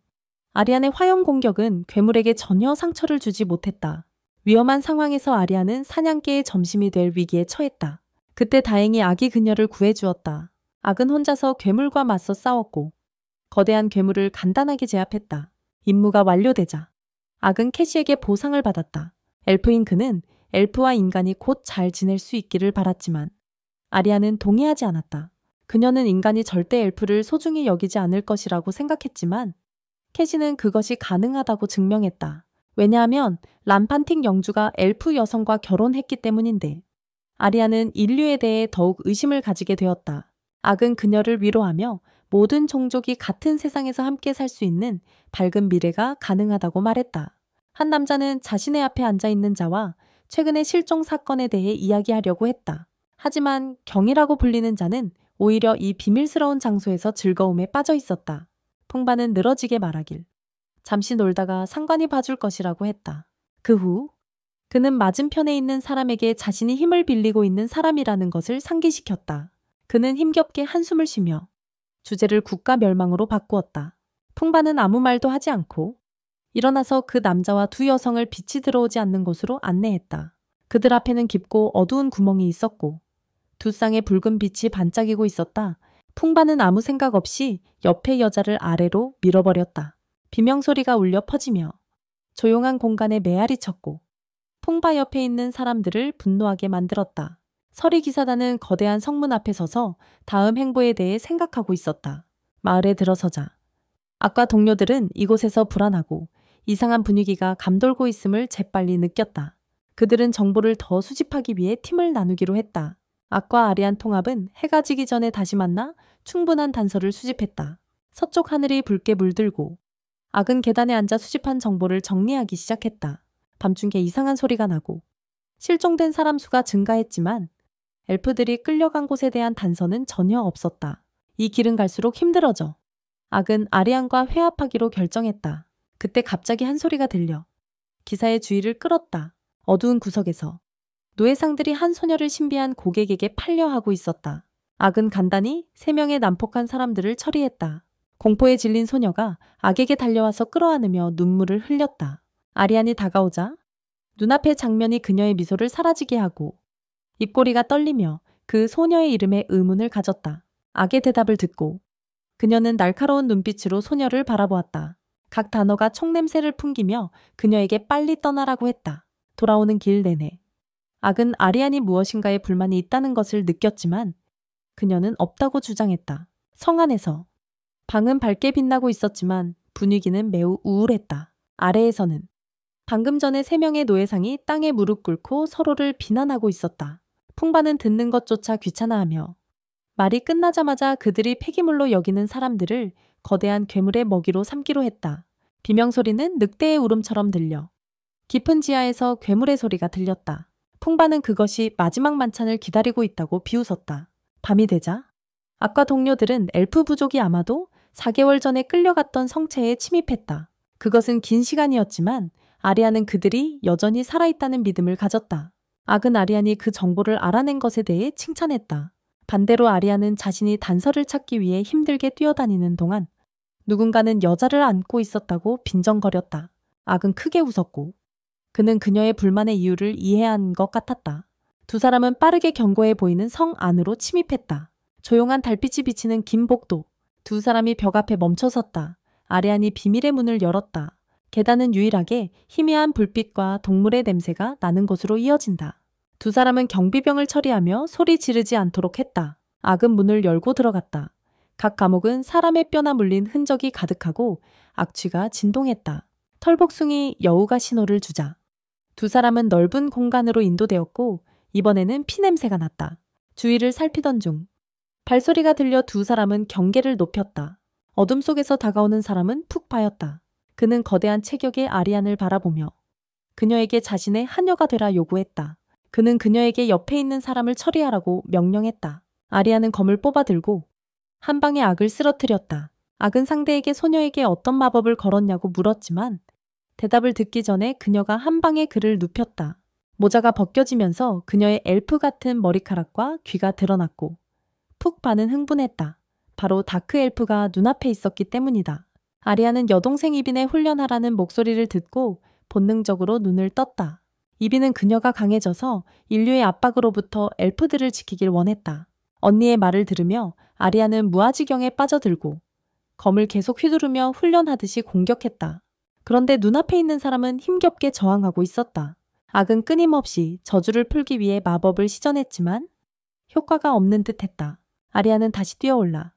아리안의 화염 공격은 괴물에게 전혀 상처를 주지 못했다. 위험한 상황에서 아리안은 사냥개의 점심이 될 위기에 처했다. 그때 다행히 악이 그녀를 구해주었다. 악은 혼자서 괴물과 맞서 싸웠고 거대한 괴물을 간단하게 제압했다. 임무가 완료되자 악은 캐시에게 보상을 받았다. 엘프인 그는 엘프와 인간이 곧 잘 지낼 수 있기를 바랐지만 아리아는 동의하지 않았다. 그녀는 인간이 절대 엘프를 소중히 여기지 않을 것이라고 생각했지만 캐시는 그것이 가능하다고 증명했다. 왜냐하면 람판틱 영주가 엘프 여성과 결혼했기 때문인데 아리아는 인류에 대해 더욱 의심을 가지게 되었다. 악은 그녀를 위로하며 모든 종족이 같은 세상에서 함께 살 수 있는 밝은 미래가 가능하다고 말했다. 한 남자는 자신의 앞에 앉아있는 자와 최근의 실종 사건에 대해 이야기하려고 했다. 하지만 경이라고 불리는 자는 오히려 이 비밀스러운 장소에서 즐거움에 빠져 있었다. 풍바는 늘어지게 말하길 잠시 놀다가 상관이 봐줄 것이라고 했다. 그 후 그는 맞은편에 있는 사람에게 자신이 힘을 빌리고 있는 사람이라는 것을 상기시켰다. 그는 힘겹게 한숨을 쉬며 주제를 국가 멸망으로 바꾸었다. 풍바는 아무 말도 하지 않고 일어나서 그 남자와 두 여성을 빛이 들어오지 않는 곳으로 안내했다. 그들 앞에는 깊고 어두운 구멍이 있었고 두 쌍의 붉은 빛이 반짝이고 있었다. 풍바는 아무 생각 없이 옆의 여자를 아래로 밀어버렸다. 비명소리가 울려 퍼지며 조용한 공간에 메아리 쳤고 풍바 옆에 있는 사람들을 분노하게 만들었다. 서리기사단은 거대한 성문 앞에 서서 다음 행보에 대해 생각하고 있었다. 마을에 들어서자 악과 동료들은 이곳에서 불안하고 이상한 분위기가 감돌고 있음을 재빨리 느꼈다. 그들은 정보를 더 수집하기 위해 팀을 나누기로 했다. 악과 아리안 통합은 해가 지기 전에 다시 만나 충분한 단서를 수집했다. 서쪽 하늘이 붉게 물들고 악은 계단에 앉아 수집한 정보를 정리하기 시작했다. 밤중에 이상한 소리가 나고 실종된 사람 수가 증가했지만 엘프들이 끌려간 곳에 대한 단서는 전혀 없었다. 이 길은 갈수록 힘들어져. 악은 아리안과 회합하기로 결정했다. 그때 갑자기 한 소리가 들려 기사의 주의를 끌었다. 어두운 구석에서 노예상들이 한 소녀를 신비한 고객에게 팔려하고 있었다. 악은 간단히 3명의 난폭한 사람들을 처리했다. 공포에 질린 소녀가 악에게 달려와서 끌어안으며 눈물을 흘렸다. 아리안이 다가오자 눈앞의 장면이 그녀의 미소를 사라지게 하고 입꼬리가 떨리며 그 소녀의 이름에 의문을 가졌다. 악의 대답을 듣고 그녀는 날카로운 눈빛으로 소녀를 바라보았다. 각 단어가 총냄새를 풍기며 그녀에게 빨리 떠나라고 했다. 돌아오는 길 내내 악은 아리안이 무엇인가에 불만이 있다는 것을 느꼈지만 그녀는 없다고 주장했다. 성 안에서 방은 밝게 빛나고 있었지만 분위기는 매우 우울했다. 아래에서는 방금 전에 3명의 노예상이 땅에 무릎 꿇고 서로를 비난하고 있었다. 풍바는 듣는 것조차 귀찮아하며 말이 끝나자마자 그들이 폐기물로 여기는 사람들을 거대한 괴물의 먹이로 삼기로 했다. 비명소리는 늑대의 울음처럼 들려 깊은 지하에서 괴물의 소리가 들렸다. 풍바는 그것이 마지막 만찬을 기다리고 있다고 비웃었다. 밤이 되자 악과 동료들은 엘프 부족이 아마도 4개월 전에 끌려갔던 성체에 침입했다. 그것은 긴 시간이었지만 아리안은 그들이 여전히 살아있다는 믿음을 가졌다. 악은 아리안이 그 정보를 알아낸 것에 대해 칭찬했다. 반대로 아리안은 자신이 단서를 찾기 위해 힘들게 뛰어다니는 동안 누군가는 여자를 안고 있었다고 빈정거렸다. 악은 크게 웃었고 그는 그녀의 불만의 이유를 이해한 것 같았다. 두 사람은 빠르게 견고해 보이는 성 안으로 침입했다. 조용한 달빛이 비치는 긴 복도. 두 사람이 벽 앞에 멈춰섰다. 아리안이 비밀의 문을 열었다. 계단은 유일하게 희미한 불빛과 동물의 냄새가 나는 곳으로 이어진다. 두 사람은 경비병을 처리하며 소리 지르지 않도록 했다. 악은 문을 열고 들어갔다. 각 감옥은 사람의 뼈나 물린 흔적이 가득하고 악취가 진동했다. 털복숭이 여우가 신호를 주자 두 사람은 넓은 공간으로 인도되었고 이번에는 피냄새가 났다. 주위를 살피던 중 발소리가 들려 두 사람은 경계를 높였다. 어둠 속에서 다가오는 사람은 푹 파였다. 그는 거대한 체격의 아리안을 바라보며 그녀에게 자신의 하녀가 되라 요구했다. 그는 그녀에게 옆에 있는 사람을 처리하라고 명령했다. 아리안은 검을 뽑아 들고 한 방에 악을 쓰러뜨렸다. 악은 상대에게 소녀에게 어떤 마법을 걸었냐고 물었지만 대답을 듣기 전에 그녀가 한 방에 그를 눕혔다. 모자가 벗겨지면서 그녀의 엘프 같은 머리카락과 귀가 드러났고 푹바는 흥분했다. 바로 다크 엘프가 눈앞에 있었기 때문이다. 아리아는 여동생 이빈의 훈련하라는 목소리를 듣고 본능적으로 눈을 떴다. 이빈은 그녀가 강해져서 인류의 압박으로부터 엘프들을 지키길 원했다. 언니의 말을 들으며 아리아는 무아지경에 빠져들고 검을 계속 휘두르며 훈련하듯이 공격했다. 그런데 눈앞에 있는 사람은 힘겹게 저항하고 있었다. 악은 끊임없이 저주를 풀기 위해 마법을 시전했지만 효과가 없는 듯했다. 아리아는 다시 뛰어올라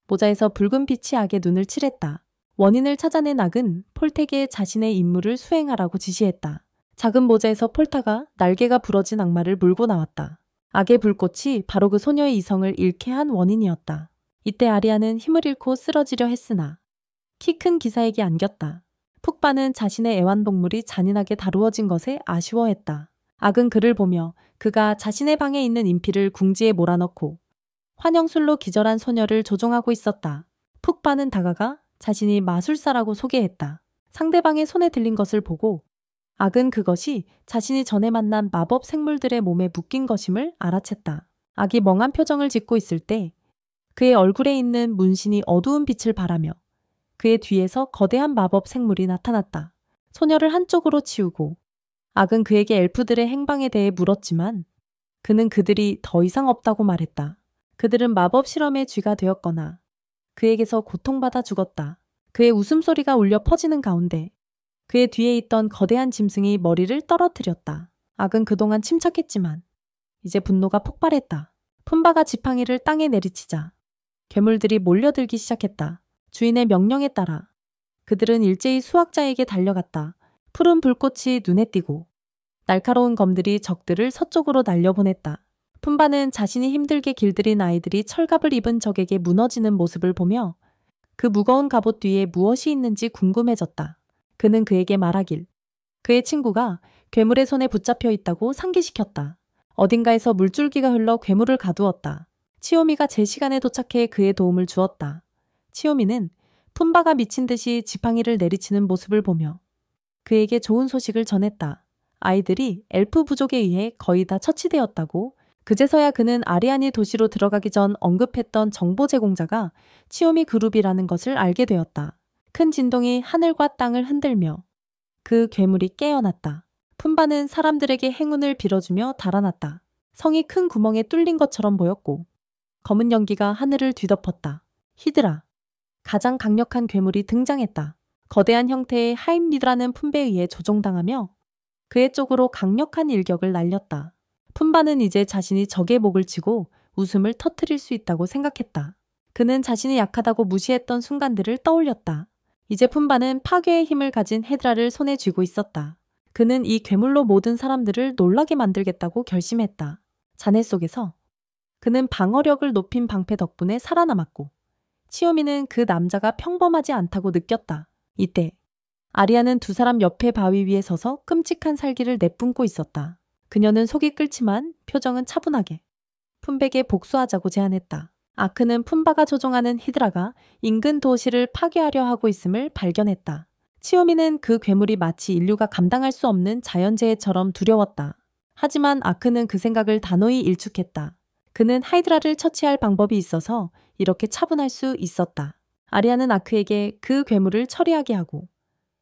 모자에서 붉은 빛이 악의 눈을 칠했다. 원인을 찾아낸 악은 폴텍에 자신의 임무를 수행하라고 지시했다. 작은 모자에서 폴타가 날개가 부러진 악마를 물고 나왔다. 악의 불꽃이 바로 그 소녀의 이성을 잃게 한 원인이었다. 이때 아리아는 힘을 잃고 쓰러지려 했으나 키 큰 기사에게 안겼다. 푹바는 자신의 애완동물이 잔인하게 다루어진 것에 아쉬워했다. 악은 그를 보며 그가 자신의 방에 있는 인피를 궁지에 몰아넣고 환영술로 기절한 소녀를 조종하고 있었다. 푹바는 다가가 자신이 마술사라고 소개했다. 상대방의 손에 들린 것을 보고 악은 그것이 자신이 전에 만난 마법 생물들의 몸에 묶인 것임을 알아챘다. 악이 멍한 표정을 짓고 있을 때 그의 얼굴에 있는 문신이 어두운 빛을 발하며 그의 뒤에서 거대한 마법 생물이 나타났다. 소녀를 한쪽으로 치우고 악은 그에게 엘프들의 행방에 대해 물었지만 그는 그들이 더 이상 없다고 말했다. 그들은 마법 실험의 쥐가 되었거나 그에게서 고통받아 죽었다. 그의 웃음소리가 울려 퍼지는 가운데 그의 뒤에 있던 거대한 짐승이 머리를 떨어뜨렸다. 악은 그동안 침착했지만 이제 분노가 폭발했다. 푼바가 지팡이를 땅에 내리치자 괴물들이 몰려들기 시작했다. 주인의 명령에 따라 그들은 일제히 수학자에게 달려갔다. 푸른 불꽃이 눈에 띄고 날카로운 검들이 적들을 서쪽으로 날려보냈다. 푼바는 자신이 힘들게 길들인 아이들이 철갑을 입은 적에게 무너지는 모습을 보며 그 무거운 갑옷 뒤에 무엇이 있는지 궁금해졌다. 그는 그에게 말하길 그의 친구가 괴물의 손에 붙잡혀 있다고 상기시켰다. 어딘가에서 물줄기가 흘러 괴물을 가두었다. 치오미가 제 시간에 도착해 그의 도움을 주었다. 치오미는 푼바가 미친 듯이 지팡이를 내리치는 모습을 보며 그에게 좋은 소식을 전했다. 아이들이 엘프 부족에 의해 거의 다 처치되었다고. 그제서야 그는 아리아니 도시로 들어가기 전 언급했던 정보 제공자가 치오미 그룹이라는 것을 알게 되었다. 큰 진동이 하늘과 땅을 흔들며 그 괴물이 깨어났다. 푼바는 사람들에게 행운을 빌어주며 달아났다. 성이 큰 구멍에 뚫린 것처럼 보였고 검은 연기가 하늘을 뒤덮었다. 히드라. 가장 강력한 괴물이 등장했다. 거대한 형태의 하임리드라는 품배에 의해 조종당하며 그의 쪽으로 강력한 일격을 날렸다. 푼바는 이제 자신이 적의 목을 치고 웃음을 터뜨릴 수 있다고 생각했다. 그는 자신이 약하다고 무시했던 순간들을 떠올렸다. 이제 푼바는 파괴의 힘을 가진 헤드라를 손에 쥐고 있었다. 그는 이 괴물로 모든 사람들을 놀라게 만들겠다고 결심했다. 잔해 속에서 그는 방어력을 높인 방패 덕분에 살아남았고 치요미는 그 남자가 평범하지 않다고 느꼈다. 이때 아리아는 두 사람 옆에 바위 위에 서서 끔찍한 살기를 내뿜고 있었다. 그녀는 속이 끓지만 표정은 차분하게 푼백에 복수하자고 제안했다. 아크는 푼바가 조종하는 히드라가 인근 도시를 파괴하려 하고 있음을 발견했다. 치요미는 그 괴물이 마치 인류가 감당할 수 없는 자연재해처럼 두려웠다. 하지만 아크는 그 생각을 단호히 일축했다. 그는 하이드라를 처치할 방법이 있어서 이렇게 차분할 수 있었다. 아리아는 아크에게 그 괴물을 처리하게 하고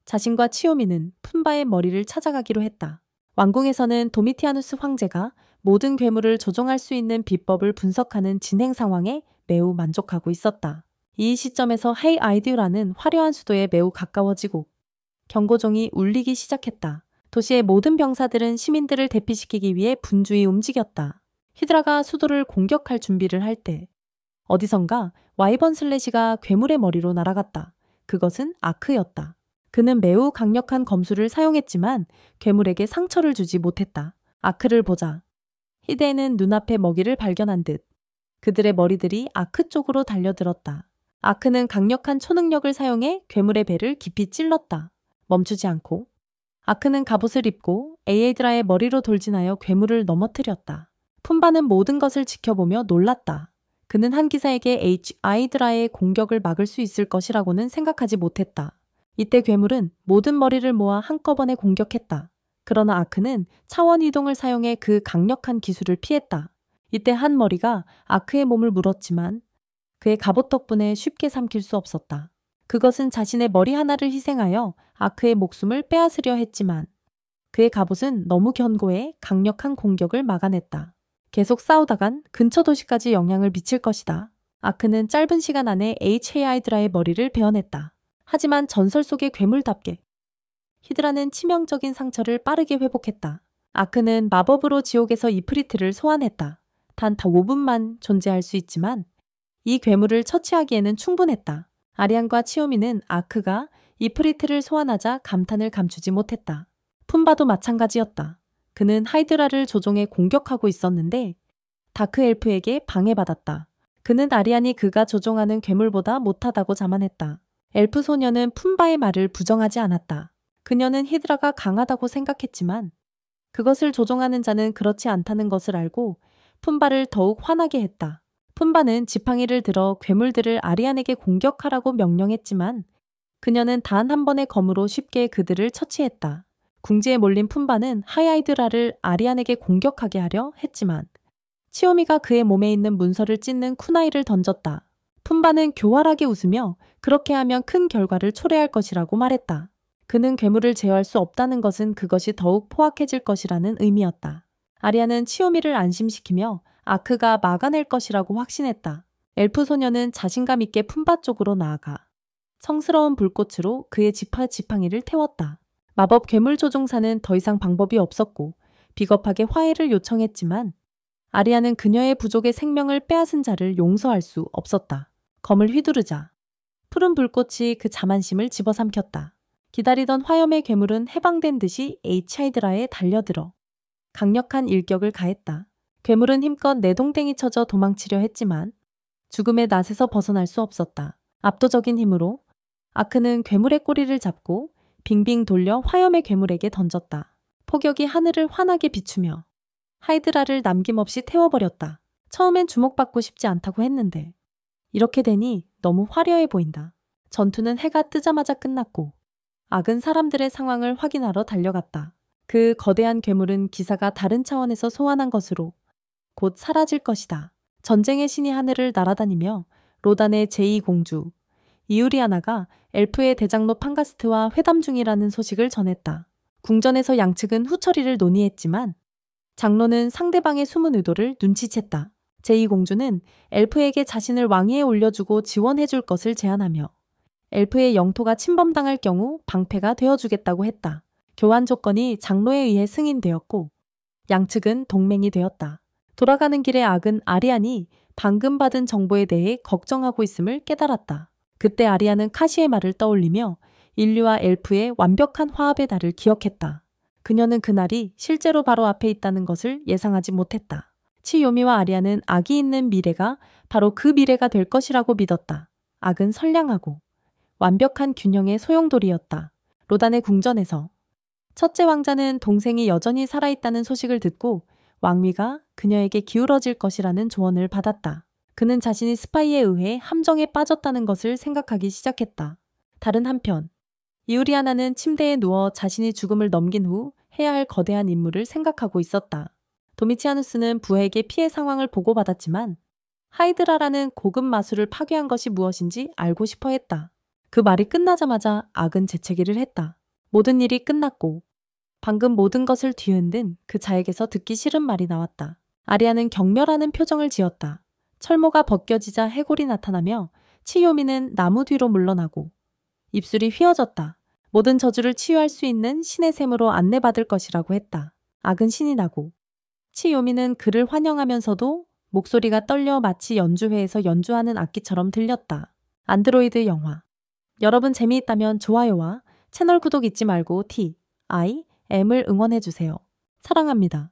자신과 치요미는 푼바의 머리를 찾아가기로 했다. 왕궁에서는 도미티아누스 황제가 모든 괴물을 조종할 수 있는 비법을 분석하는 진행 상황에 매우 만족하고 있었다. 이 시점에서 헤이 아이디우라는 화려한 수도에 매우 가까워지고 경고종이 울리기 시작했다. 도시의 모든 병사들은 시민들을 대피시키기 위해 분주히 움직였다. 히드라가 수도를 공격할 준비를 할 때 어디선가 와이번 슬래시가 괴물의 머리로 날아갔다. 그것은 아크였다. 그는 매우 강력한 검술을 사용했지만 괴물에게 상처를 주지 못했다. 아크를 보자 히데는 눈앞에 먹이를 발견한 듯 그들의 머리들이 아크 쪽으로 달려들었다. 아크는 강력한 초능력을 사용해 괴물의 배를 깊이 찔렀다. 멈추지 않고 아크는 갑옷을 입고 에이에드라의 머리로 돌진하여 괴물을 넘어뜨렸다. 푼바는 모든 것을 지켜보며 놀랐다. 그는 한 기사에게 아이드라의 공격을 막을 수 있을 것이라고는 생각하지 못했다. 이때 괴물은 모든 머리를 모아 한꺼번에 공격했다. 그러나 아크는 차원 이동을 사용해 그 강력한 기술을 피했다. 이때 한 머리가 아크의 몸을 물었지만 그의 갑옷 덕분에 쉽게 삼킬 수 없었다. 그것은 자신의 머리 하나를 희생하여 아크의 목숨을 빼앗으려 했지만 그의 갑옷은 너무 견고해 강력한 공격을 막아냈다. 계속 싸우다간 근처 도시까지 영향을 미칠 것이다. 아크는 짧은 시간 안에 하이드라의 머리를 베어냈다. 하지만 전설 속의 괴물답게 히드라는 치명적인 상처를 빠르게 회복했다. 아크는 마법으로 지옥에서 이프리트를 소환했다. 단 5분만 존재할 수 있지만 이 괴물을 처치하기에는 충분했다. 아리안과 치요미는 아크가 이프리트를 소환하자 감탄을 감추지 못했다. 푼바도 마찬가지였다. 그는 하이드라를 조종해 공격하고 있었는데 다크 엘프에게 방해받았다. 그는 아리안이 그가 조종하는 괴물보다 못하다고 자만했다. 엘프 소녀는 푼바의 말을 부정하지 않았다. 그녀는 히드라가 강하다고 생각했지만 그것을 조종하는 자는 그렇지 않다는 것을 알고 푼바를 더욱 화나게 했다. 푼바는 지팡이를 들어 괴물들을 아리안에게 공격하라고 명령했지만 그녀는 단 한 번의 검으로 쉽게 그들을 처치했다. 궁지에 몰린 푼바는 하이드라를 아리안에게 공격하게 하려 했지만 치오미가 그의 몸에 있는 문서를 찢는 쿠나이를 던졌다. 푼바는 교활하게 웃으며 그렇게 하면 큰 결과를 초래할 것이라고 말했다. 그는 괴물을 제어할 수 없다는 것은 그것이 더욱 포악해질 것이라는 의미였다. 아리아는 치오미를 안심시키며 아크가 막아낼 것이라고 확신했다. 엘프 소녀는 자신감 있게 푼바 쪽으로 나아가 성스러운 불꽃으로 그의 지팡이를 태웠다. 마법 괴물 조종사는 더 이상 방법이 없었고 비겁하게 화해를 요청했지만 아리아는 그녀의 부족의 생명을 빼앗은 자를 용서할 수 없었다. 검을 휘두르자 푸른 불꽃이 그 자만심을 집어삼켰다. 기다리던 화염의 괴물은 해방된 듯이 하이드라에 달려들어 강력한 일격을 가했다. 괴물은 힘껏 내동댕이 쳐져 도망치려 했지만 죽음의 낫에서 벗어날 수 없었다. 압도적인 힘으로 아크는 괴물의 꼬리를 잡고 빙빙 돌려 화염의 괴물에게 던졌다. 폭격이 하늘을 환하게 비추며 하이드라를 남김없이 태워버렸다. 처음엔 주목받고 싶지 않다고 했는데 이렇게 되니 너무 화려해 보인다. 전투는 해가 뜨자마자 끝났고 악은 사람들의 상황을 확인하러 달려갔다. 그 거대한 괴물은 기사가 다른 차원에서 소환한 것으로 곧 사라질 것이다. 전쟁의 신이 하늘을 날아다니며 로단의 제2공주 이우리아나가 엘프의 대장로 판가스트와 회담 중이라는 소식을 전했다. 궁전에서 양측은 후처리를 논의했지만 장로는 상대방의 숨은 의도를 눈치챘다. 제2공주는 엘프에게 자신을 왕위에 올려주고 지원해줄 것을 제안하며 엘프의 영토가 침범당할 경우 방패가 되어주겠다고 했다. 교환 조건이 장로에 의해 승인되었고 양측은 동맹이 되었다. 돌아가는 길에 악은 아리안이 방금 받은 정보에 대해 걱정하고 있음을 깨달았다. 그때 아리안은 카시의 말을 떠올리며 인류와 엘프의 완벽한 화합의 날을 기억했다. 그녀는 그날이 실제로 바로 앞에 있다는 것을 예상하지 못했다. 치요미와 아리안은 악이 있는 미래가 바로 그 미래가 될 것이라고 믿었다. 악은 선량하고 완벽한 균형의 소용돌이였다. 로단의 궁전에서 첫째 왕자는 동생이 여전히 살아있다는 소식을 듣고 왕위가 그녀에게 기울어질 것이라는 조언을 받았다. 그는 자신이 스파이에 의해 함정에 빠졌다는 것을 생각하기 시작했다. 다른 한편, 이우리아나는 침대에 누워 자신이 죽음을 넘긴 후 해야 할 거대한 임무를 생각하고 있었다. 도미치아누스는 부하에게 피해 상황을 보고받았지만 하이드라라는 고급 마술을 파괴한 것이 무엇인지 알고 싶어 했다. 그 말이 끝나자마자 악은 재채기를 했다. 모든 일이 끝났고 방금 모든 것을 뒤흔든 그 자에게서 듣기 싫은 말이 나왔다. 아리아는 경멸하는 표정을 지었다. 철모가 벗겨지자 해골이 나타나며 치요미는 나무 뒤로 물러나고 입술이 휘어졌다. 모든 저주를 치유할 수 있는 신의 샘으로 안내받을 것이라고 했다. 악은 신이 나고 치요미는 그를 환영하면서도 목소리가 떨려 마치 연주회에서 연주하는 악기처럼 들렸다. 안드로이드 영화. 여러분 재미있다면 좋아요와 채널 구독 잊지 말고 T, I, M을 응원해주세요. 사랑합니다.